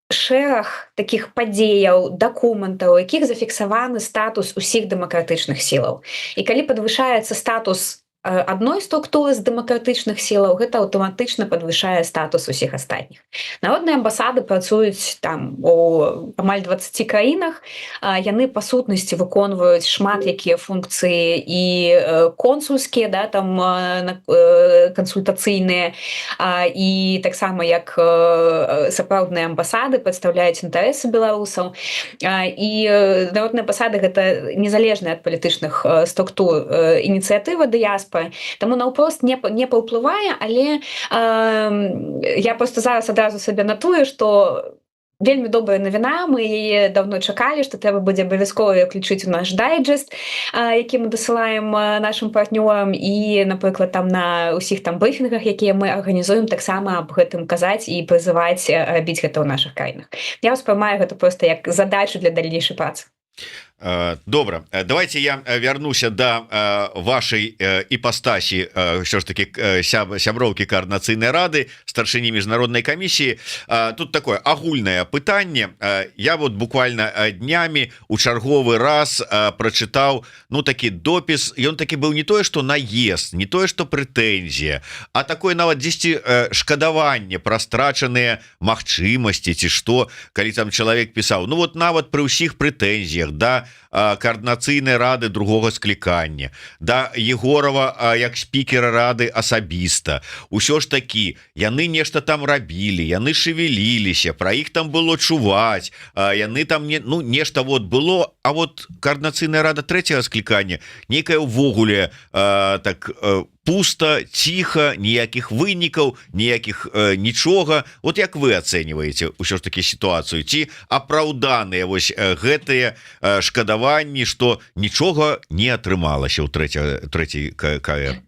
шэраг такіх падзеяў, дакументаў, якіх зафіксаваны статус усіх дэмакратычных сілаў. І калі падвышаецца статус адной структуры з дэмакратычных сілаў, гэта аўтаматычна падвышае статус усіх астатніх. Народныя амбасады працуюць там у амаль 20 краінах, яны па сутнасці выконваюць шмат якія функцыі і консульскія, да, там кансультацыйныя, і таксама як сапраўдныя амбасады прадстаўляюць інтарэсы беларусаў. І народныя амбасады гэта незалежная ад палітычных структур ініцыятыва дыяспоры. Таму наўпрост не паўплывае, але я просто зараз адразу сабе натую, што вельмі добрая навіна, мы яе давно чакалі, што трэба будзе абавязкова ўключыць у наш дайджест, які мы дасылаем нашим партнёрам, і, напрыклад, там на ўсіх там брыфінгах, якія мы арганізуем, таксама аб гэтым казаць і прызываць рабіць гэта ў нашых краінах. Я ўспрымаю гэта проста як задачу для далейшай працы. Добра, давайте я вярнуся до вашай іпастасі, що ж таки сяброўкі координацыйнай рады, старшыні міжнароднай камісіі. Тут такое агульнае пытанне. Я вот буквально днямі у чарговы раз прачытаў, ну, такі допіс, ён такі быў не тое что наезд, не тое что прэтэнзія, а такое нават дзесьці шкадаванне пра страчаныя магчымасці, ці што, калі там чалавек пісаў, ну вот нават пры ўсіх прэтэнзіях да координацыйнай рады другога склікання, да Егорова як спікера рады асабіста, усё ж такі яны нешта там рабілі, яны шевеліліся, пра іх там было чуваць, яны там нешта вот было, а вот координацыйная рада трэцяга склікання нейкая ўвогуле так пусто, ціха, ніякіх вынікаў, ніякіх нічога. Вот як вы ацэньваеце ўсё ж таки сітуацыю, ці апраўданыя вось гэтыя шкадаванні, што нічога не атрымалася ў трэцяй КР?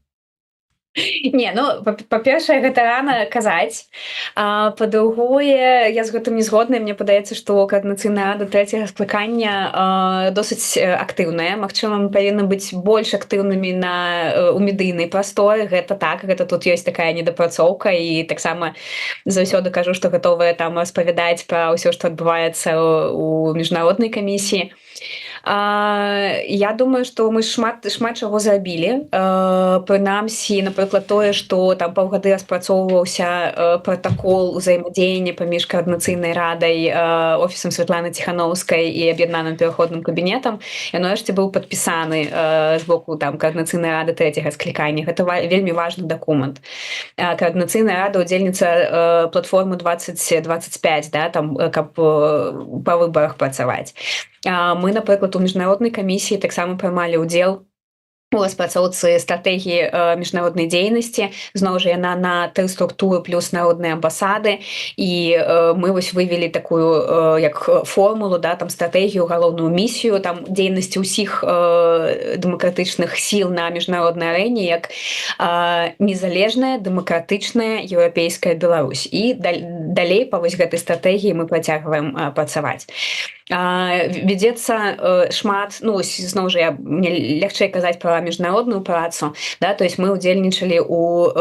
Не, ну, па-першае, гэта рана казаць. Па-другое, я з гэтым не згодная. Мне падаецца, што координацыйная рада трэцяга склікання досыць актыўная. Магчыма, мы павінны быць больш актыўнымі у медыйнай прасторы. Гэта так, гэта тут ёсць такая недапрацоўка, і таксама заўсёды кажу, што гатовая там распавядаць пра ўсё, што адбываецца ў міжнароднай камісіі. Я думаю, што мы шмат чаго зрабілі. Прынамсі, напрыклад, тое, што там паўгады распрацоўваўся пратакол узаемадзеяння паміж координацыйнай радай, офісам Святланы Ціханаўскай і аб'яднаным пераходным кабінетам, ён нарэшце быў падпісаны з боку там координацыйнай рады трэцяга склікання. Гэта вельмі важны дакумент. Координацыйная рада ўдзельніца платформы 2025, да, там, каб па выбарах працаваць. Мы, напрыклад, у міжнароднай камісіі таксама прымалі ўдзел у распрацоўцы стратэгіі міжнароднай дзейнасці. Зноў жа, яна на 3 структуры плюс народныя амбасады, і мы вось вывели такую як формулу, да, там стратэгію, галоўную місію там дзейнасці ўсіх дэмакратычных сіл на міжнароднай арэне як незалежная дэмакратычная еўрапейская Беларусь. І далей па вось гэтай стратэгіі мы працягваем працаваць. Вядзецца шмат, ну, зноў жа, мне лягчэй казаць пра міжнародную працу, да, то есть мы ўдзельнічалі у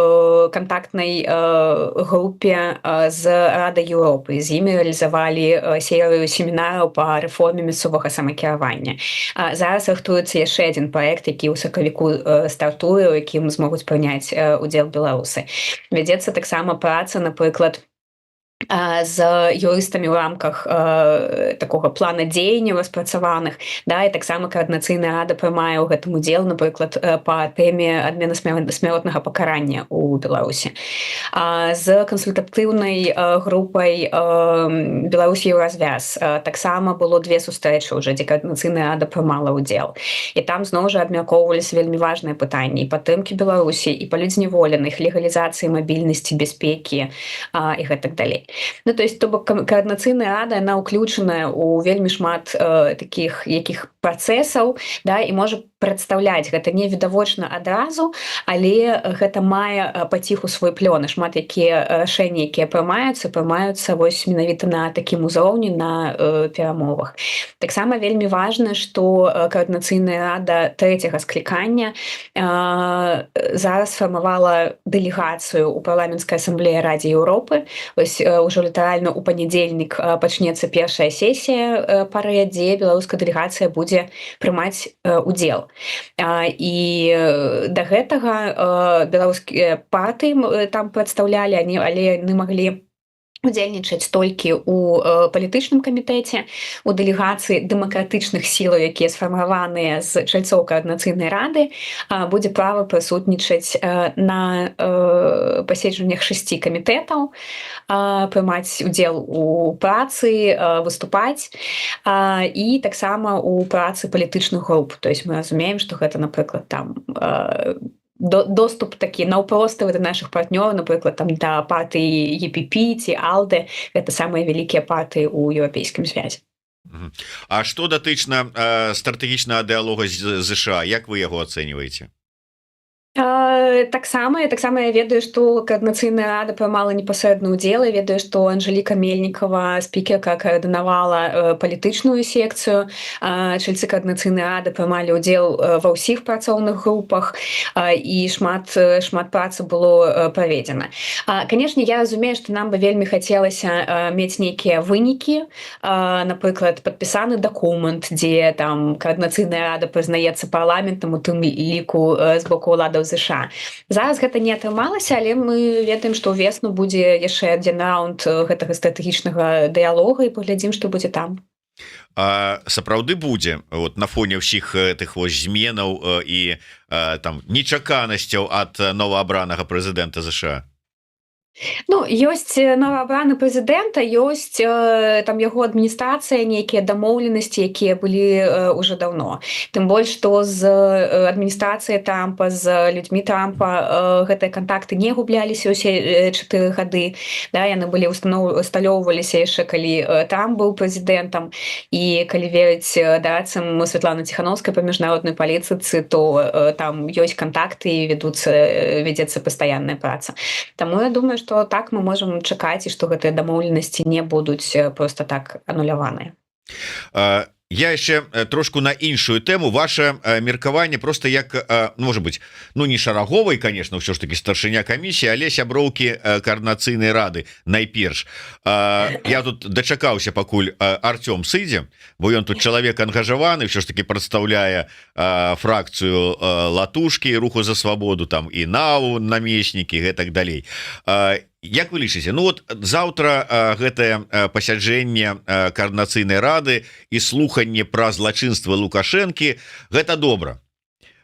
кантактнай групе з Радай Еўропы, з імі рэалізавалі серыю семінараў па рэформе мясцовага самакіравання. Зараз рыхтуецца яшчэ адзін праект, які ў сакавіку стартуе, у якім змогуць прыняць удзел беларусы. Вядзецца таксама праца, напрыклад, з юрыстамі ў рамках такога плана дзеянняў распрацаваных, да, і таксама координацыйная рада прымае ў гэтым удзел, напрыклад, па тэме адмены смяротнага пакарання ў Беларусі. З кансультатыўнай групай Беларусь Еўразвяз таксама было 2 сустрэчы ўжо, дзе координацыйная рада прымала ўдзел. І там зноў жа абмяркоўваліся вельмі важныя пытанні і падтрымкі Беларусі, і палюдзняволеных, легалізацыі мабільнасці, бяспекі і гэтак далей. Ну, то есть, то бок координацыйная рада, яна ўключаная ў вельмі шмат такіх якіх працэсаў, да, і можа прадстаўляць гэта не відавочна адразу, але гэта мае паціху свой плён. І шмат якія рашэнні, якія прымаюцца вось менавіта на такім узроўні на перамовах. Таксама вельмі важна, што координацыйная рада трэцяга склікання зараз фармавала дэлегацыю ў парламенцкай асамблеі Радзе Еўропы. Вось ўжо літаральна ў панядзельнік пачнецца першая сесія пары, дзе беларуская дэлегацыя будзе прымаць удзел. І да гэтага беларускія партыі там прадстаўлялі, але яны маглі удзельнічаць толькі ў палітычным камітэце, у дэлегацыі дэмакратычных сілаў, якія сфармаваныя з чальцоў координацыйнай рады, будзе права прысутнічаць на паседжаннях 6 камітэтаў, прымаць удзел у працы, выступаць, і таксама у працы палітычных груп. То есть мы разумеем, што гэта, напрыклад, там доступ такі наўпроставы да нашых партнёраў, напрыклад там да партыі ЕПП ці АЛДЭ, гэта самыя вялікія партыі ў еўрапейскім звязе. А што датычна стратэгічнага дыалога з ЗША, як вы яго ацэньваеце? Таксама я ведаю, што каардынацыйная рада прымала непасрэдны ўдзел, і ведаю, што Анжэліка Мельнікава, спікерка, каардынавала палітычную секцыю. Чальцы каардынацыйнай рады прымалі ўдзел ва ўсіх працоўных групах, і шмат працы было праведзена. Канешне, я разумею, што нам бы вельмі хацелася мець нейкія вынікі, напрыклад, падпісаны дакумент, дзе там каардынацыйная рада прызнаецца парламентам, у тым ліку з боку ўладаў ЗША. Зараз гэта не атрымалася, але мы ведаем, што ўвесну будзе яшчэ адзін раунд гэтага стратэгічнага дыялога, і паглядзім, што будзе там. Сапраўды будзе вот на фоне ўсіх тых вось зменаў і там нечаканасцяў ад новаабранага прэзідэнта ЗША? Ну, ёсць новаабраны прэзідэнта, ёсць там яго адміністрацыя, нейкія дамоўленасці, якія былі уже даўно. Тым больш, што з адміністрацыяй Трампа, з людзьмі Трампа гэтыя кантакты не губляліся ўсе 4 гады. Да, яны былі усталёўваліся яшчэ, калі Трамп быў прэзідэнтам, і калі верыць дацам Святланы Ціханаўскай па міжнароднай палітыцы, то там ёсць кантакты і вядзецца пастаянная праца. Таму я думаю, што так мы можам чакаць, і што гэтыя дамоўленасці не будуць проста так ануляваныя. Я яшчэ трошку на іншую тэму. Ваше меркаванне просто як, можа быць, ну не шараговай, конечно, ўсё ж таки старшыня камісіі, але сяброўкі каардынацыйнай рады найперш. Я тут дачакаўся, пакуль Артём сыдзе, бо ён тут чалавек ангажаваны, ўсё ж таки прадстаўляе фракцыю Латушкі, Руху за свабоду, там і НАУ, намеснікі, гэтак далей. Як вы лічыце? Ну вот заўтра гэтае пасяджэнне каардынацыйнай рады і слуханне пра злачынствы Лукашэнкі, гэта добра.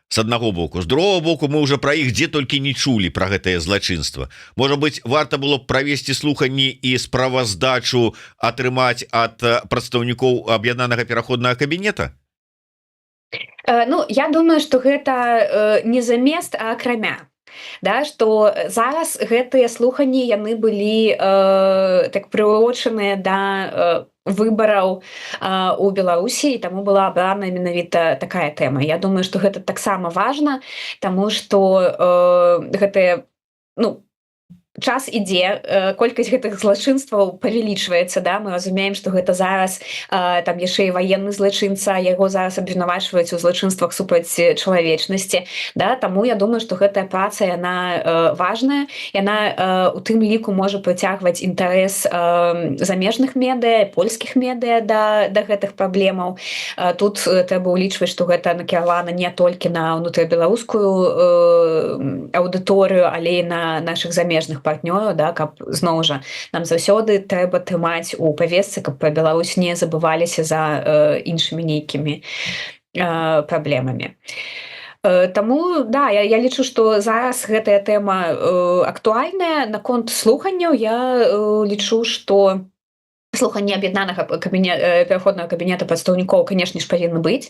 С аднаго боку, з другого боку, мы уже пра іх дзе толькі не чулі пра гэтае злачынства. Можа быць, варта было б правесці слуханні і справаздачу атрымаць ад прадстаўнікоў аб'яднанага пераходнага кабінета? Ну, я думаю, што гэта не замест, а акрамя. Да, што зараз гэтыя слуханні яны былі так прырочаныя да выбараў у Беларусі, і таму была абрана менавіта такая тэма. Я думаю, што гэта таксама важна, таму што гэтыя, ну, час ідзе, колькасць гэтых злачынстваў павялічваецца, да, мы разумеем, што гэта зараз там яшчэ і ваенны злачынца, яго зараз абвінавачваюць у злачынствах супраць чалавечнасці, да, таму я думаю, што гэтая праца, яна важная, яна у тым ліку можа прыцягваць інтарэс замежных медыя, польскіх медыя да гэтых праблемаў. Тут трэба ўлічваць, што гэта накіравана не толькі на ўнутрыбеларускую аўдыторыю, але і на нашых замежных партнёраў, да, каб зноў жа нам заўсёды трэба трымаць у павестцы, каб пра Беларусь не забываліся за іншымі нейкімі праблемамі. Таму, да, я лічу, што зараз гэтая тэма актуальная. Наконт слуханняў я лічу, што слуханне аб'яднанага пераходнага кабінета прадстаўнікоў, канешне ж, павінны быць.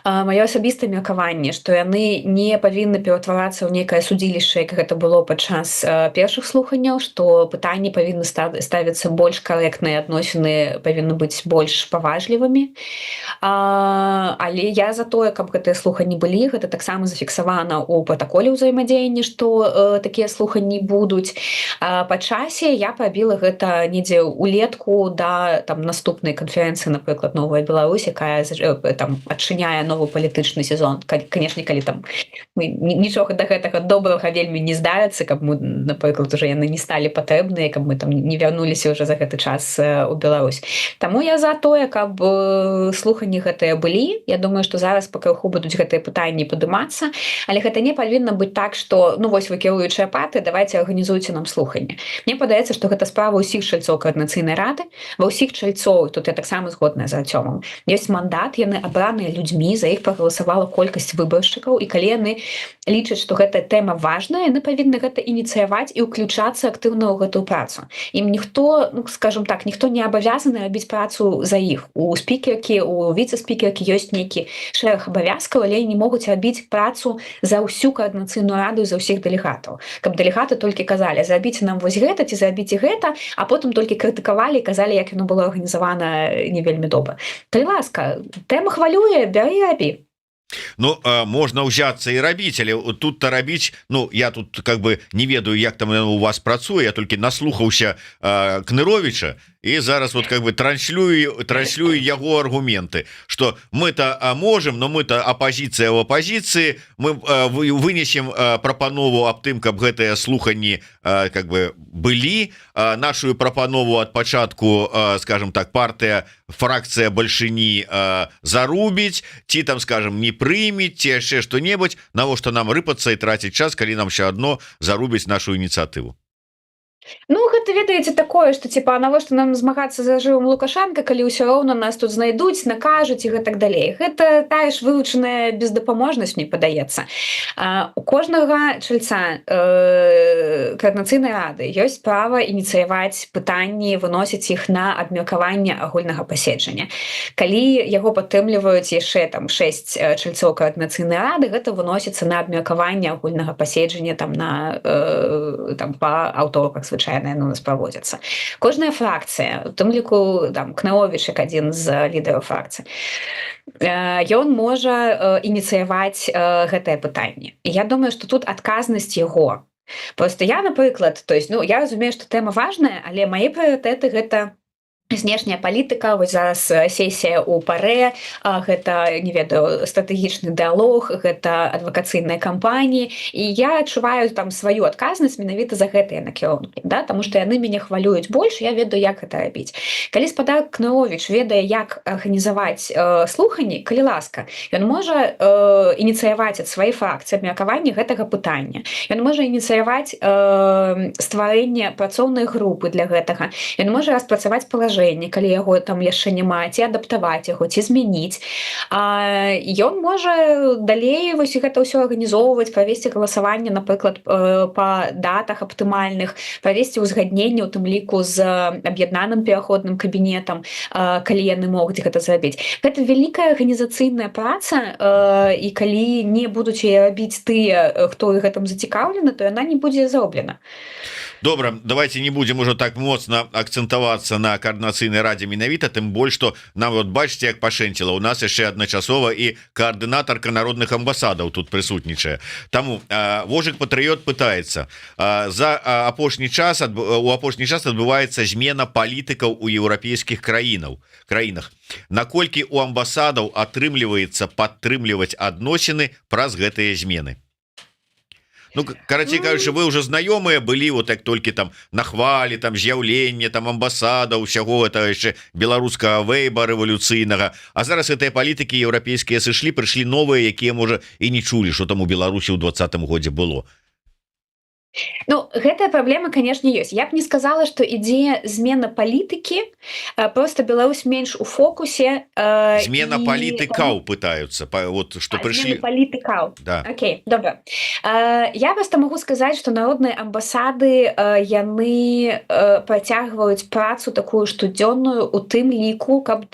Маё асабістае меркаванне, што яны не павінны ператварацца ў нейкае судзілішча, як гэта было падчас першых слуханняў, што пытанні павінны ставіцца больш карэктныя, адносіны павінны быць больш паважлівымі. Але я за тое, каб гэтыя слуханні былі, гэта таксама зафіксавана ў пратаколе ўзаемадзеяння, што такія слуханні будуць. Па часе я прабіла гэта недзе ўлетку да там наступнай канферэнцыі, напрыклад, Новая Беларусь, якая там адчыняе новы палітычны сезон. Канешне, калі там нічога да гэтага добрага вельмі не здарыцца, каб мы, напрыклад, уже яны не сталі патрэбныя, каб мы там не вярнуліся ўжо за гэты час у Беларусь. Таму я за тое, каб слуханні гэтыя былі. Я думаю, што зараз пакрыху будуць гэтыя пытанні падымацца, але гэта не павінна быць так, што ну вось вы кіруючыя партыі, давайце арганізуйце нам слуханне. Мне падаецца, што гэта справа ўсіх чальцоў каардынацыйнай рады, ва ўсіх чальцоў, тут я таксама згодная з Артёмам, ёсць мандат, яны абраныя людзьмі, за іх прагаласавала колькасць выбаршчыкаў, і калі яны лічаць, што гэтая тэма важная, яны павінны гэта ініцыяваць і ўключацца актыўна ў гэтую працу. Ім ніхто, ну, скажем так, ніхто не абавязаны рабіць працу за іх. У спікеркі, у віцэ-спікеркі ёсць нейкі шэраг абавязкаў, але не могуць рабіць працу за ўсю каардынацыйную раду, за ўсіх дэлегатаў. Каб дэлегаты толькі казалі, зрабіце нам вось гэта ці зрабіце гэта, а потым толькі крытыкавалі і казалі, як яно было арганізавана не вельмі добра. Калі ласка, тэма хвалюе, бяры і рабі. Ну можна ўзяцца і рабіць, але тут-то рабіць, ну я тут как бы не ведаю, як там у вас працуе, я толькі наслухаўся Кныровіча і зараз вот как бы транслюю яго аргументы, что мы-то можем, но мы-то апозіцыя в апозіцыі, мы вынесем прапанову аб тым, каб гэтыя слуханні как бы былі, нашу прапанову ад пачатку, скажем так, партыя, фракцыя бальшыні зарубіць, ці там, скажем, не прымець, ці яшчэ што-небудзь, навошта нам рыпацца і траціць час, калі нам ўсё адно зарубіць нашу ініцыятыву. Ну, гэта, ведаеце, такое, што, типа, навошта нам змагацца за жывым Лукашанка, калі ўсё роўна нас тут знайдуць, накажуць і гэтак далей. Гэта тая ж вывучаная бездапаможнасць, мне падаецца. У кожнага чальца каардынацыйнай рады ёсць права ініцыяваць пытанні, выносіць іх на абмеркаванне агульнага паседжання. Калі яго падтрымліваюць яшчэ там 6 чальцоў каардынацыйнай рады, гэта выносіцца на абмеркаванне агульнага паседжання там на там па аўторках звычайна у нас праводзяцца. Кожная фракцыя, у тым ліку там Кныровіч, як адзін з лідараў фракцыі, ён можа ініцыяваць гэтае пытанне. І я думаю, што тут адказнасць яго. Просто я, напрыклад, то есть, ну, я разумею, што тэма важная, але мае прыярытэты гэта знешняя палітыка, вось зараз сесія ў парэ, гэта, не ведаю, стратэгічны дыалог, гэта адвакацыйныя кампаніі, і я адчуваю там сваю адказнасць менавіта за гэтыя накірункі, да? Таму што яны мяне хвалююць больш, я ведаю, як гэта рабіць. Калі спадар Кныровіч ведае, як арганізаваць слуханні, калі ласка, ён можа ініцыяваць ад сваёй фракцыі абмеркаванне гэтага пытання. Ён можа ініцыяваць стварэнне працоўнай групы для гэтага. Ён можа распрацаваць палажэнне, калі яго там яшчэ няма, ці адаптаваць яго, ці змяніць. Ён можа далей вось гэта ўсё арганізоўваць, правесці галасаванне, напрыклад, па датах аптымальных, правесці ўзгадненне, у тым ліку з аб'яднаным пераходным кабінетам, калі яны могуць гэта зрабіць. Гэта вялікая арганізацыйная праца, і калі не будуць яе рабіць тыя, хто ў гэтым зацікаўлены, то яна не будзе зроблена. Добра, давайте не будем уже так моцна акцэнтавацца на каардынацыйнай радзе менавіта, тым больш, што нам вот бачыце, як пашэнціла, у нас яшчэ адначасова і каардынатарка народных амбасадаў тут прысутнічае. Таму Вожык Патрыёт пытаецца, у апошні час адбываецца змена палітыкаў у еўрапейскіх краінах. Наколькі у амбасадаў атрымліваецца падтрымліваць адносіны праз гэтыя змены? Ну, карацей кажучы, вы уже знаёмыя былі, вот як толькі там на хвалі, там з'яўленне, там амбасада, усяго этого яшчэ беларускага вэйба рэвалюцыйнага. А зараз гэтыя палітыкі еўрапейскія сышлі, прыйшлі новыя, якія, можа, і не чулі, што там у Беларусі ў 2020 годзе было. Ну, гэтая праблема, канешне, ёсць. Я б не сказала, што ідзе змена палітыкі, просто Беларусь менш у фокусе. Змена палітыкаў пытаюцца, вот, што прыйшлі. Змена палітыкаў. Да. Окей, добра. Я просто магу сказаць, што народныя амбасады, яны працягваюць працу такую штодзённую, у тым ліку, каб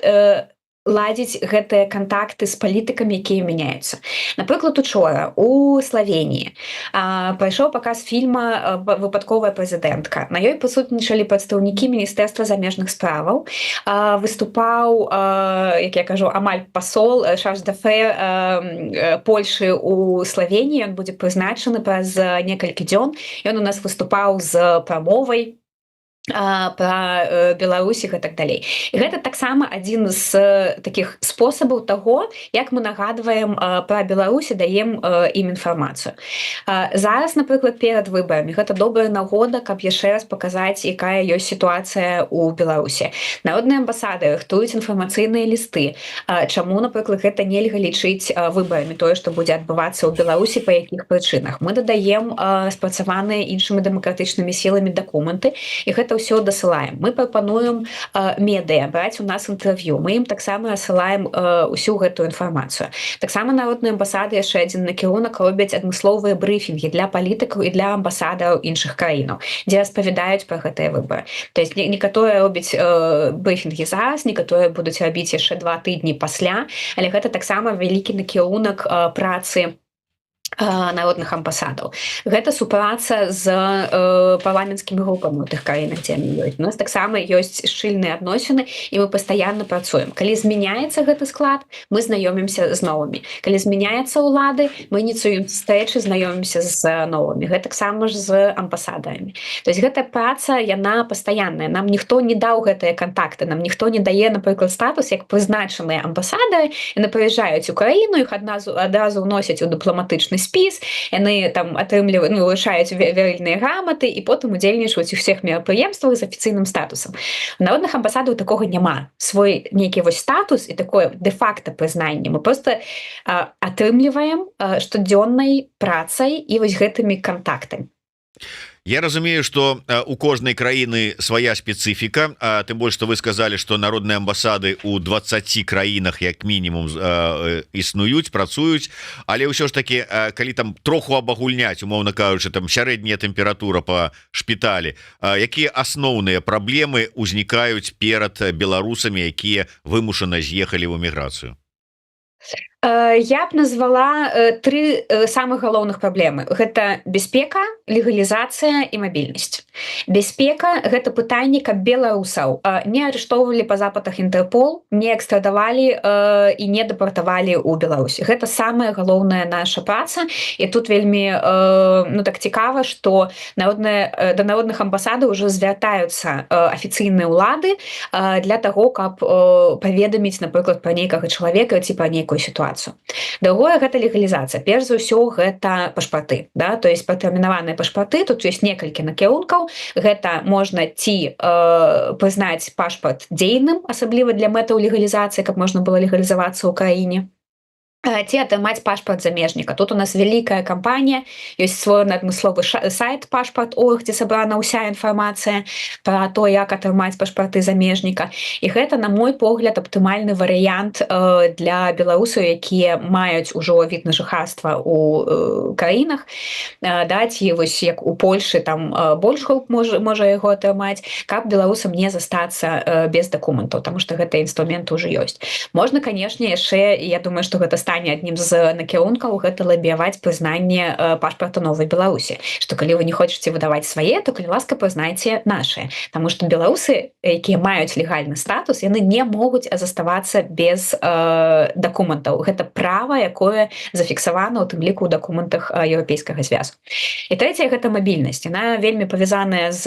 ладзіць гэтыя кантакты з палітыкамі, якія мяняюцца. Напрыклад, учора у Славеніі прайшоў паказ фільма «Выпадковая прэзідэнтка». На ёй прысутнічалі прадстаўнікі Міністэрства замежных справаў. Выступаў, як я кажу, амаль пасол Шарж д'Афэр Польшы ў Славеніі. Ён будзе прызначаны праз некалькі дзён. Ён у нас выступаў з прамовай пра Беларусі і так далей. І гэта таксама адзін з такіх спосабаў таго, як мы нагадваем пра Беларусі, даем ім інфармацыю. Зараз, напрыклад, перад выбарамі гэта добрая нагода, каб яшчэ раз паказаць, якая ёсць сітуацыя ў Беларусі. Народныя амбасады рыхтуюць інфармацыйныя лісты. Чаму, напрыклад, гэта нельга лічыць выбарамі, тое, што будзе адбывацца ў Беларусі, па якіх прычынах. Мы дадаем спрацаваныя іншымі дэмакратычнымі сіламі дакументы, і гэта гэта ўсё дасылаем, мы прапануем медыа браць у нас інтэрв'ю, мы ім таксама рассылаем усю гэтую інфармацыю. Таксама народныя амбасады яшчэ адзін накірунак робяць адмысловыя брыфінгі для палітыкаў і для амбасадараў іншых краінаў, дзе распавядаюць пра гэтыя выбары. То есть некаторыя робяць брыфінгі зараз, некаторыя будуць рабіць яшчэ 2 тыдні пасля, але гэта таксама вялікі накірунак працы народных амбасадаў. Гэта супраца з парламенцкімі групамі ў тых краінах, дзе яны ёсць. У нас таксама ёсць шчыльныя адносіны, і мы пастаянна працуем. Калі змяняецца гэты склад, мы знаёмімся з новымі. Калі змяняецца ўлады, мы ініцыюем сустрэчы, знаёмімся з новымі. Гэта таксама ж з амбасадарамі. То есть гэтая праца, яна пастаянная. Нам ніхто не даў гэтыя кантакты, нам ніхто не дае, напрыклад, статус як прызначаныя амбасадары, яны прыязджаюць у краіну, іх адразу ўносяць у дыпламатычны спіс, яны там атрымліваюць, вырашаюць верыльныя граматы і потым удзельнічаюць у ўсіх мерапрыемствах з афіцыйным статусам. У народных амбасадаў такога няма. Свой нейкі вось статус і такое дэ-факта прызнанне мы просто атрымліваем штодзённай працай і вось гэтымі кантактамі. Я разумею, что у кожнай краіны свая спецыфіка, тым больш што вы сказалі, што народныя амбасады у 20 краінах як мінімум існуюць, працуюць, але ўсё ж таки, калі там троху абагульняць, умоўна кажучы, там сярэдняя тэмпература па шпіталі, якія асноўныя праблемы ўзнікаюць перад беларусамі, якія вымушана з'ехалі ў эміграцыю? Я б назвала 3 самых галоўных праблемы. Гэта бяспека, легалізацыя і мабільнасць. Бяспека — гэта пытанне, каб беларусаў не арыштоўвалі па запытах Інтэрпол, не экстрадавалі і не дэпартавалі ў Беларусь. Гэта самая галоўная наша праца. І тут вельмі так цікава, што да народных амбасадаў ўжо звяртаюцца афіцыйныя ўлады для таго, каб паведаміць, напрыклад, пра нейкага чалавека ці пра нейкую сітуацыю. Другое — гэта легалізацыя. Перш за ўсё гэта пашпарты, да? То есть патэрмінаваныя пашпарты, тут ёсць некалькі накірункаў. Гэта можна ці прызнаць пашпарт дзейным, асабліва для мэтаў легалізацыі, каб можна было легалізавацца ў краіне, ці атрымаць пашпарт замежніка. Тут у нас вялікая кампанія, ёсць свой адмысловы сайт пашпарт.орг, дзе сабрана ўся інфармацыя пра то, як атрымаць пашпарты замежніка. І гэта, на мой погляд, аптымальны варыянт для беларусаў, якія маюць ужо від на жыхарства ў краінах. Ці вось як у Польшы там больш груп можа яго атрымаць, каб беларусам не застацца без дакументаў, таму што гэты інструмент ужо ёсць. Можна, канешне, яшчэ, я думаю, што гэта аднім з накірункаў, гэта лабіяваць прызнанне пашпарта Новай Беларусі, што калі вы не хочаце выдаваць свае, то калі ласка прызнайце нашыя, таму што беларусы, якія маюць легальны статус, яны не могуць заставацца без дакументаў. Гэта права, якое зафіксавана ў тым ліку ў дакументах Еўрапейскага звязу. І трэцяе — гэта мабільнасць. Яна вельмі павязаная з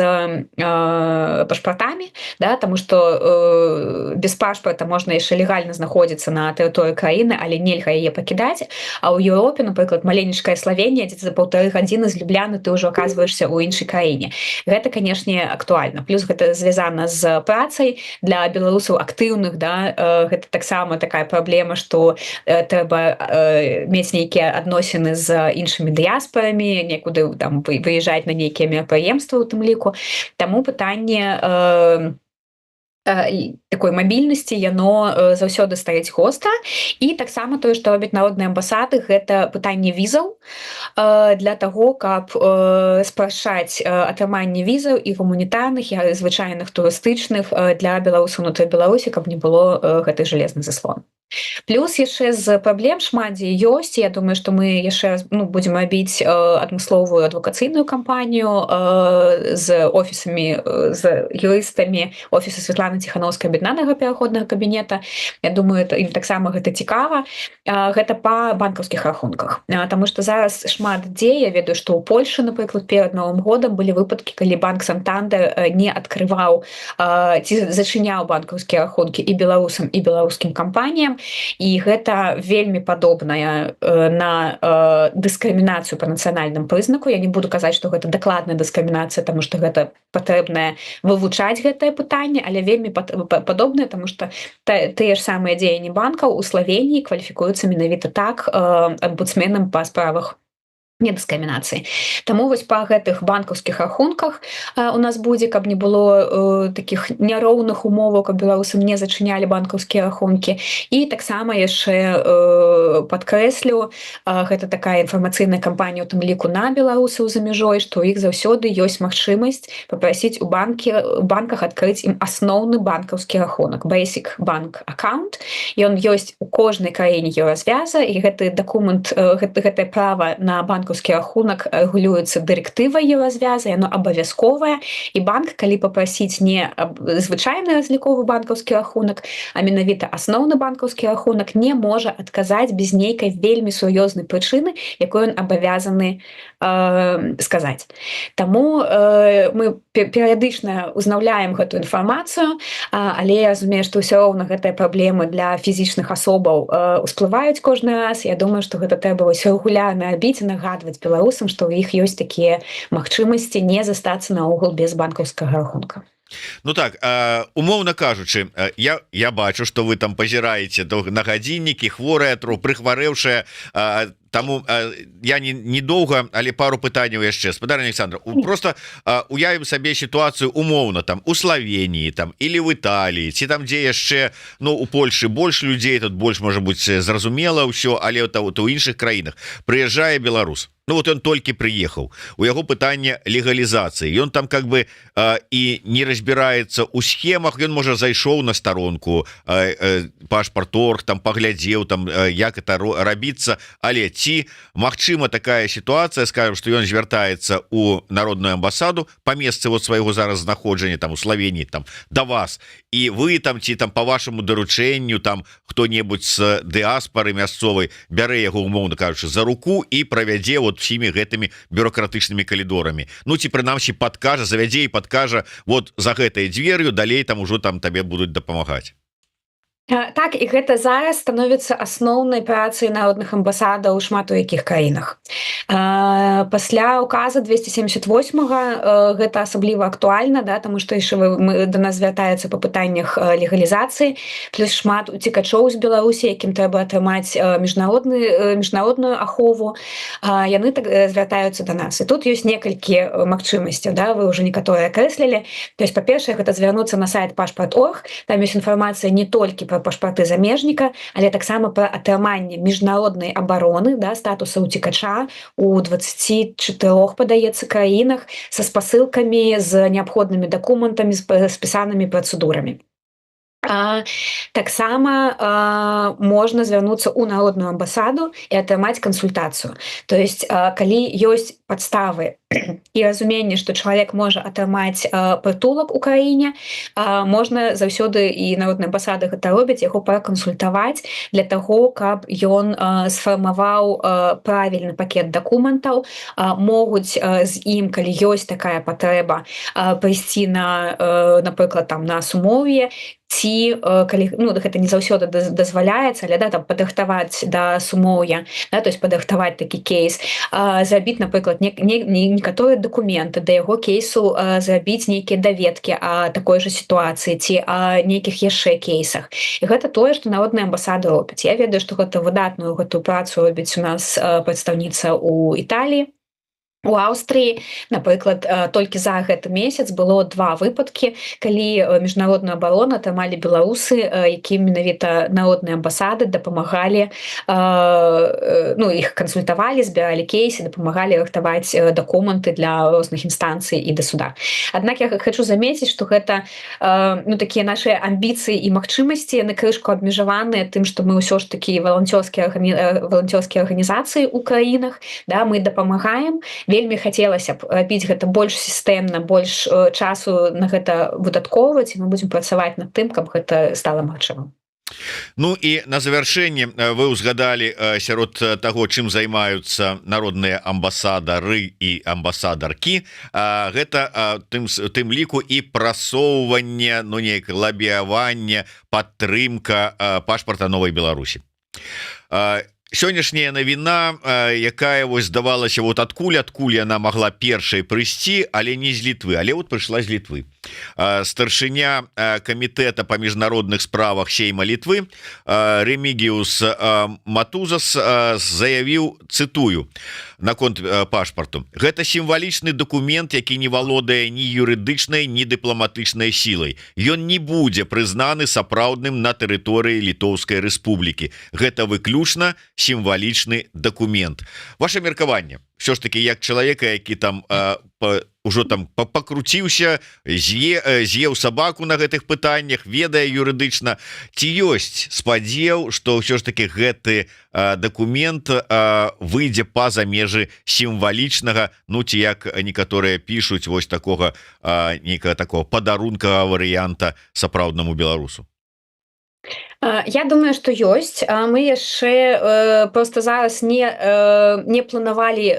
пашпартамі, да, таму што без пашпарта можна яшчэ легальна знаходзіцца на тэрыторыі краіны, але нельга яе пакідаць. А ў Еўропе, напрыклад, маленечкая Славенія, дзе за 1,5 гадзіны з Любляны ты ўжо аказваешся ў іншай краіне. Гэта, канешне, актуальна. Плюс гэта звязана з працай для беларусаў актыўных, да, гэта таксама такая праблема, што трэба мець нейкія адносіны з іншымі дыяспарамі, некуды там выязджаць на нейкія мерапрыемствы ў тым ліку. Таму пытанне такой мабільнасці, яно заўсёды стаіць гостра. І таксама тое, што робяць народныя амбасады, гэта пытанне візаў для таго, каб спрашчаць атрыманне візаў і гуманітарных, і звычайных турыстычных для беларусаў унутры Беларусі, каб не было гэтай жалезнай заслон. Плюс яшчэ з праблем шмат дзе ёсць. Я думаю, што мы яшчэ будзем рабіць адмысловую адвокацыйную кампанію з офісамі, з юрыстамі офісу Святланы Ціханаўскай аб'яднанага пераходнага кабінета. Я думаю, ім таксама гэта цікава. Гэта па банкаўскіх рахунках. Таму што зараз шмат дзе, я ведаю, што ў Польшы, напрыклад, перад Новым годам былі выпадкі, калі банк Сантандер не адкрываў ці зачыняў банкаўскія рахункі і беларусам, і беларускім кампаніям. І гэта вельмі падобная на дыскрымінацыю па нацыянальным прызнаку. Я не буду казаць, што гэта дакладная дыскрымінацыя, таму што гэта патрэбна вывучаць гэтае пытанне, але вельмі падобнае, таму што тыя ж самыя дзеянні банкаў у Славенії кваліфікуюцца менавіта так амбудсменам па справах недыскрымінацыі. Таму вось па гэтых банкаўскіх рахунках у нас будзе, каб не было такіх няроўных умоваў, каб беларусы не зачынялі банкаўскія рахункі. І таксама яшчэ падкрэслю, гэта такая інфармацыйная кампанія у тым ліку на беларусаў за мяжой, што ў іх заўсёды ёсць магчымасць папрасіць у банках адкрыць ім асноўны банкаўскі рахунак, Basic Bank Account. Ён ёсць у кожнай краіне еўразвяза, і гэты дакумент, гэтае права на банкаўскі рахунак рэгулюецца дырэктывай еўразвяза, яно абавязковае, і банк, калі папрасіць не звычайны разліковы банкаўскі рахунак, а менавіта асноўны банкаўскі рахунак, не можа адказаць без нейкай вельмі сур'ёзнай прычыны, якую ён абавязаны сказаць. Таму мы перыядычна узнаўляем гэтую інфармацыю, але я разумею, што ўсё роўна гэтыя праблемы для фізічных асобаў усплываюць кожны раз. Я думаю, што гэта трэба рэгулярна рабіць і нагадваць беларусам, што ў іх ёсць такія магчымасці не застацца наогул без банкаўскага рахунка. Ну так, умоўна кажучы, я бачу, што вы там пазіраеце на гадзіннікі, хворыя, прыхварэўшая, Таму я не доўга, але пару пытанняў яшчэ. Спадар Александр, просто уявім сабе сітуацыю умоўна там у Славеніі там или в Італіі, ці там дзе яшчэ, ну у Польшы больш людзей, тут больш можа быць зразумела ўсё, але у іншых краінах прыязджае беларус. Ну вот он толькі прыехаў, у яго пытанне легалізацыі, ён там как бы і не разбіраецца ў схемах, ён можа зайшоў на старонку пашпарт.орг, там паглядзеў там як это рабіцца, але ці магчыма такая сітуацыя, скажем, што ён звяртаецца ў народную амбасаду па месцы вот свайго зараз знаходжання там у Славеніі там да вас, і вы там ці там по вашаму даручэнню там хто-небудзь з дыаспары мясцовай бярэ яго, умоўна кажучы, за руку і правядзе вот всеми гэтымі бюрократычнымі калідорамі. Ну ці прынамсі падкажа, завядзе і падкажа вот за гэтай дзвер'ю, далей там ужо там табе будуць дапамагаць. Так, і гэта зараз становіцца асноўнай працай народных амбасадаў у шмат у якіх краінах. Пасля указа 278 гэта асабліва актуальна, да, таму што яшчэ да нас звяртаецца па пытаннях легалізацыі, плюс шмат уцекачоў з Беларусі, якім трэба атрымаць міжнародную ахову, яны так звяртаюцца да нас. І тут ёсць некалькі магчымасцяў, да, вы ўжо некаторыя акрэслілі. То есть, па-першае, гэта звярнуцца на сайт пашпарт.орг, там ёсць інфармацыя не толькі пра пашпарты замежніка, але таксама пра атрыманне міжнароднай абароны, да, статуса уцекача у 24, падаецца, краінах са спасылкамі, з неабходнымі дакументамі, з спісанымі працэдурамі. Таксама можна звярнуцца ў народную амбасаду і атрымаць кансультацыю. То есть, калі ёсць падставы і разуменне, што чалавек можа атрымаць прытулак у краіне, можна заўсёды, і народныя амбасады гэта робяць, яго пракансультаваць для таго, каб ён сфармаваў правільны пакет дакументаў, могуць з ім, калі ёсць такая патрэба, прыйсці на, напрыклад, там на сумоўе, ці калі, ну, гэта не заўсёды дазваляецца, але да, там падрыхтаваць да сумоўя, да, то есть падрыхтаваць такі кейс, зрабіць, напрыклад, некаторыя дакументы да яго кейсу, зрабіць нейкія даведкі о такой жа сітуацыі ці о нейкіх яшчэ кейсах. І гэта тое, што народныя амбасады робяць. Я ведаю, што гэта выдатную гэтую працу робіць у нас прадстаўніца ў Італіі. У Аўстрыі, напрыклад, толькі за гэты месяц было 2 выпадкі, калі міжнародную абарону атрымалі беларусы, якім менавіта народныя амбасады дапамагалі, ну, іх кансультавалі, збіралі кейсы, дапамагалі рыхтаваць дакументы для розных інстанцый і да суда. Аднак я хочу замеціць, што гэта, ну, такія нашыя амбіцыі і магчымасці, яны крышку абмежаваныя тым, што мы ўсё ж такі валанцёрскія арганізацыі ў краінах, да, мы дапамагаем. Вельмі хацелася б рабіць гэта больш сістэмна, больш часу на гэта выдаткоўваць, і мы будзем працаваць над тым, каб гэта стала магчымым. Ну і на завяршэнне вы ўзгадалі сярод таго, чым займаюцца народныя амбасадары і амбасадаркі, гэта тым ліку і прасоўванне, ну, нейкае лабіяванне, падтрымка пашпарта Новай Беларусі. Сённяшняя навіна, якая вось здавалася вот адкуль яна магла першай прыйсці, але не з Літвы, але вот прыйшла з Літвы. старшыня камітэта па міжнародных справах сейма Літвы Ремігіус Матузас заявіў, цытую, наконт пашпарту: гэта сімвалічны дакумент, які не валодае ні юрыдычнай, ні дыпламатычнай сілай. Ён не будзе прызнаны сапраўдным на тэрыторыі Літоўскай рэспублікі. Гэта выключна сімвалічны дакумент. Ваше меркаванне, все ж таки, як чалавека, які там ужо там пакруціўся, з'еў сабаку на гэтых пытаннях, ведае юрыдычна, ці ёсць спадзеў, што ўсё ж таки гэты дакумент выйдзе па-за межы сімвалічнага, ну ці як некаторыя пішуць, вось такога нейкага такого падарункавага варыянта сапраўднаму беларусу? Я думаю, што ёсць. Мы яшчэ просто зараз не планавалі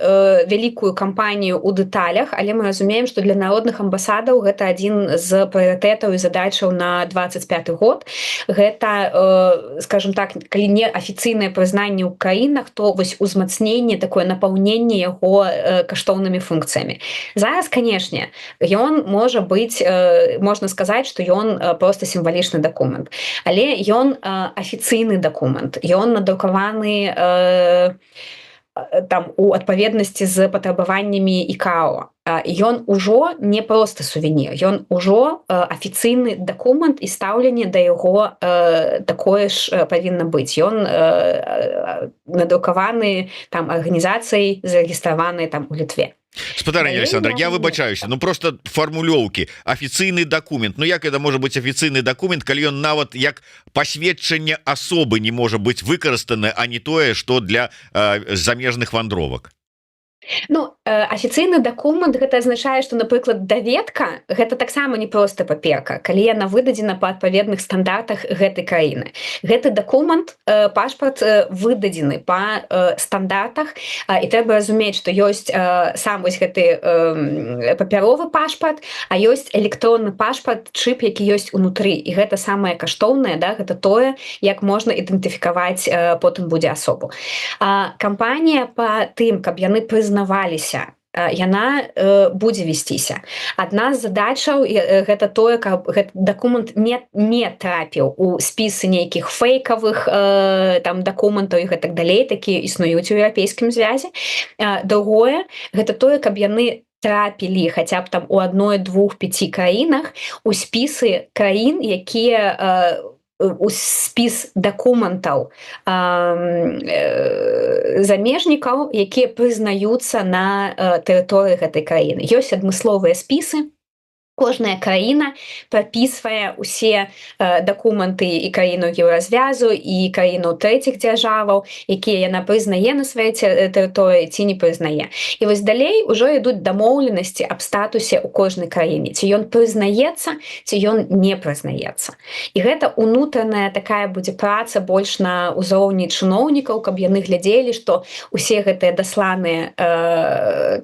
вялікую кампанію ў дэталях, але мы разумеем, што для народных амбасадаў гэта адзін з прыярытэтаў і задачаў на 25 год. Гэта, скажем так, калі не афіцыйнае прызнанне ў краінах, то вось узмацненне, такое напаўненне яго каштоўнымі функцыямі. Зараз, канешне, ён можа быць, можна сказаць, што ён проста сімвалічны дакумент. Але ён афіцыйны дакумент, ён надрукаваны там у адпаведнасці з патрабаваннямі ІКАО. Ён ужо не проста сувенір, ён ужо афіцыйны дакумент, і стаўленне да яго такое ж павінна быць. Ён надрукаваны там арганізацыяй, зарэгістраваны там у Літве. Спадарня, Александр, я выбачаюся, ну просто фармулёўкі, афіцыйны дакумент. Ну як это можа быць афіцыйны дакумент, калі ён нават як пасведчанне асобы не можа быць выкарыстаны, а не тое, што для замежных вандровак? Ну, афіцыйны дакумент гэта азначае, што, напрыклад, даведка гэта таксама не проста паперка, калі яна выдадзена па адпаведных стандартах гэтай краіны. Гэты дакумент, пашпарт выдадзены па стандартах, і трэба разумець, што ёсць сам вось гэты папяровы пашпарт, а ёсць электронны пашпарт, чып, які ёсць унутры, і гэта самае каштоўнае, да, гэта тое, як можна ідэнтыфікаваць потым будзе асобу. Кампанія па тым, каб яны прызнаваліся, яна будзе весціся. Адна з задачаў гэта тое, каб гэты дакумент не трапіў у спісы нейкіх фейкавых там дакументаў і гэтак далей, такія існуюць у еўрапейскім звязе. Другое, гэта тое, каб яны трапілі хаця б там у 1, 2, 5 краінах у спісы краін, якія у спіс дакументаў замежнікаў, якія прызнаюцца на тэрыторыі гэтай краіны. Ёсць адмысловыя спісы. Кожная краіна прапісвае ўсе дакументы і краіну еўразвязу, і краіну трэціх дзяржаваў, якія яна прызнае на сваёй тэрыторыі ці не прызнае. І вось далей ужо ідуць дамоўленасці аб статусе ў кожнай краіне. Ці ён прызнаецца, ці ён не прызнаецца. І гэта унутраная такая будзе праца больш на ўзроўні чыноўнікаў, каб яны глядзелі, што усе гэтыя дасланыя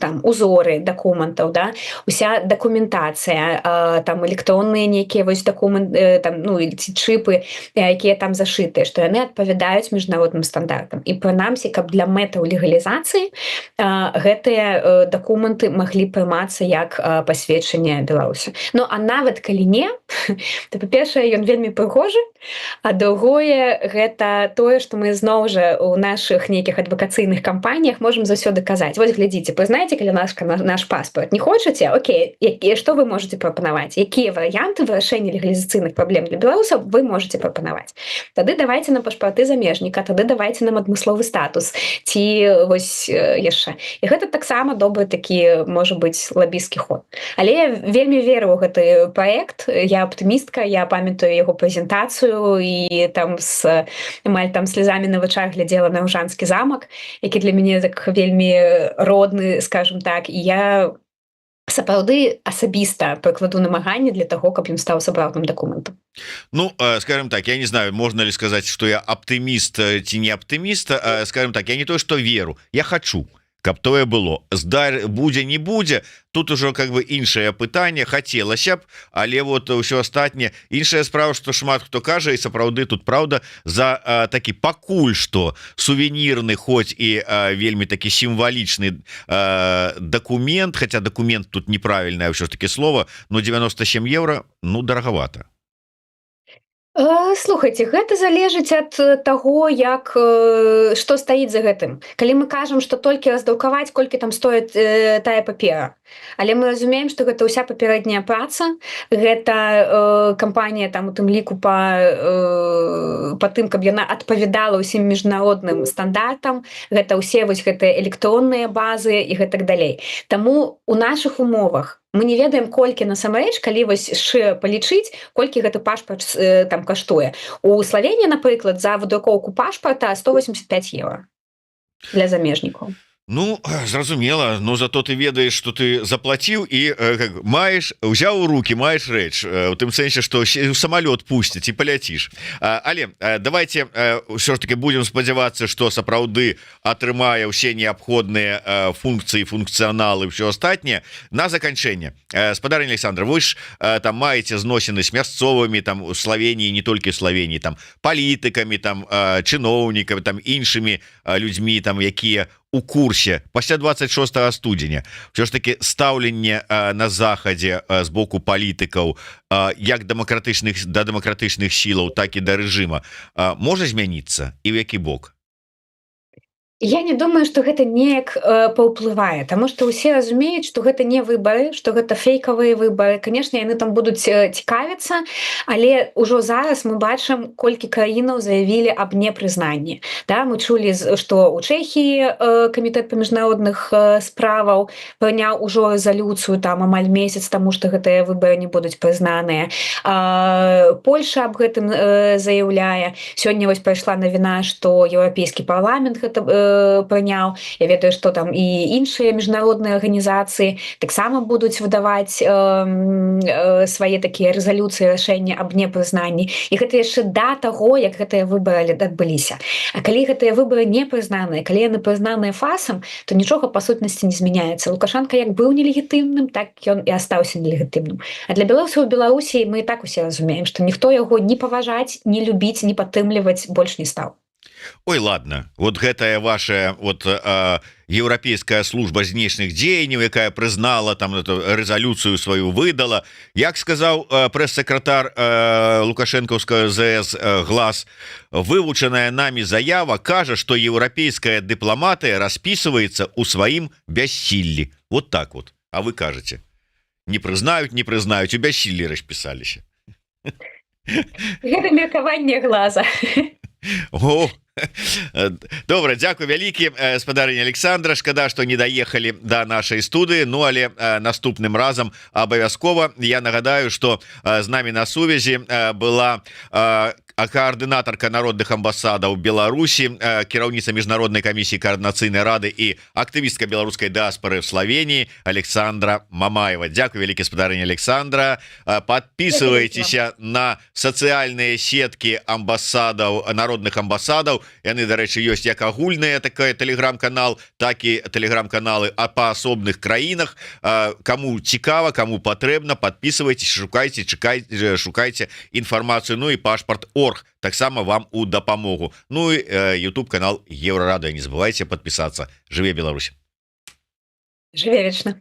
там узоры дакументаў, да, уся дакументацыя, там электронныя нейкія вось дакументы, там, ну, ці чыпы, якія там зашытыя, што яны адпавядаюць міжнародным стандартам. І прынамсі, каб для мэтаў легалізацыі гэтыя дакументы маглі прымацца як пасведчанне Беларусі. Ну, а нават калі не, то, па-першае, ён вельмі прыгожы, а другое, гэта тое, што мы зноў жа у нашых нейкіх адвакацыйных кампаніях можам заўсёды казаць: вось глядзіце, прызнайце, калі наш паспорт не хочаце, окей, што вы можете прапанаваць, якія варыянты вырашэння легалізацыйных праблем для беларусаў вы можете прапанаваць. Тады давайце нам пашпарты замежніка, тады давайце нам адмысловы статус, ці вось яшчэ. І гэта таксама добры такі, можа быць, лабісцкі ход. Але я вельмі веру ў гэты праект, я аптымістка, я памятаю яго прэзентацыю і там з амаль там слязамі на вачах глядзела на Ўжанскі замак, які для мяне так вельмі родны, скажем так, і я сапраўды асабіста прыкладу намаганне для таго, каб ён стаў сапраўдным дакументам. Ну, скажем так, я не знаю, можно ли сказать, что я оптимист ці не оптимист, скажем так, я не то, что веру, я хочу. каб тое было будзе не будзе тут ужо как бы іншае пытанне хацелася б але вот ўсё астатняе іншая справа што шмат хто кажа і сапраўды тут правда за такі пакуль што сувенірны хоць і вельмі такі сімвалічны дакумент хотя документ тут неправільнае ўсё ж таки слово но 97 евро ну дарагавата. Слухайте, гэта залежыць ад таго як што стаіць за гэтым. Калі мы кажам што толькі раздрукаваць колькі там стоіць тая папера, але мы разумеем што гэта ўся папярэдняя праца, гэта кампанія там у тым ліку па тым каб яна адпавядала ўсім міжнародным стандартам, гэта ўсе вось гэтыя электронныя базы і гэтак далей. Таму у нашых умовах мы не ведаем колькі насамрэч калі вось шчыра палічыць колькі гэты пашпарт там каштуе. У Славении, напрыклад, за выдрукоўку пашпарта 185 евро для замежнікаў. Ну зразумела, но зато ты ведаеш что ты заплаціў і маеш узяў у руки маеш рэч у тым сэнсе што самолет пусціць і паляціш. Але давайте ўсё ж таки будем спадзявацца што сапраўды атрымае ўсе неабходныя функцыі функцыяналы ўсё астатняе. На заканчэнне спадарня Александр, вы ж там маеце зносіны з мясцовымі там у Славенії, не толькі Славенії, там палітыкамі, там чыноўнікамі, там іншымі людзьмі там якія у курсе пасля 26 студзеня все ж таки стаўленне на захадзе з боку палітыкаў як дэмакратычных да дэмакратычных сілаў так і да рэжыма можа змяніцца і ў які бок? Я не думаю, што гэта неяк паўплывае, таму што ўсе разумеюць, што гэта не выбары, што гэта фейкавыя выбары. Канешне, яны там будуць цікавіцца, але ўжо зараз мы бачым, колькі краінаў заявілі аб непрызнанні. Да, мы чулі, што ў Чэхіі камітэт па міжнародных справаў прыняў ужо рэзалюцыю там амаль месяц таму, што гэтыя выбары не будуць прызнаныя. Польша аб гэтым заяўляе. Сёння вось прайшла навіна, што еўрапейскі парламент гэта прыняў. Я ведаю, што там і іншыя міжнародныя арганізацыі таксама будуць выдаваць свае такія рэзалюцыі рашэння аб непрызнанні. І гэта яшчэ да таго, як гэтыя выбары адбыліся. А калі гэтыя выбары не прызнаныя, калі яны прызнаныя фасам, то нічога па сутнасці не змяняецца. Лукашенко як быў нелегітымным, так ён і астаўся нелегітымным. А для беларусаў у Беларусі мы і так усе разумеем, што ніхто яго не паважаць, не любіць, не падтрымліваць больш не стаў. Ой, ладно, вот гэтая ваша вот еўрапейская служба знешніх дзеянняў, якая прызнала там эту рэзалюцыю сваю выдала, як сказаў прэс-сакратар лукашэнкаўскага ЗС Глас, вывучаная нами заява кажа, што еўрапейская дыпламатыя распісваецца ў сваім бяссіллі. Вот так вот. А вы кажаце, не прызнаюць, у бяссіллі распісаліся. Гэта меркаванне Глаза. О, добра, дзякуй вялікі спадарня Александра, шкада што не даехалі да нашай студыі, ну але наступным разам абавязкова. Я нагадаю, што з намі на сувязі была коаардынатарка народных амбасадаў Беларусі, кіраўніца міжнароднай камісіі каардынацыйнай рады і актывістка беларускай дыаспары в Славении Александра Мамаева. Дзякуй вялікі спадарня Александра. Подписывайтеся на сацыяльныя сеткі амбасадаў, народных амбасадаў. Яны, дарэчы, ёсць як агульныя такая тэлеграм-канал, так і тэлеграм-каналы па асобных краінах. Каму цікава, каму патрэбна, подписывайтесь, шукайце інфармацыю. Ну і пашпарт орг таксама вам у дапамогу. Ну і YouTube канал Еўрарада, не забывайте подписаться. Жыве Беларусь. Жыве вечна.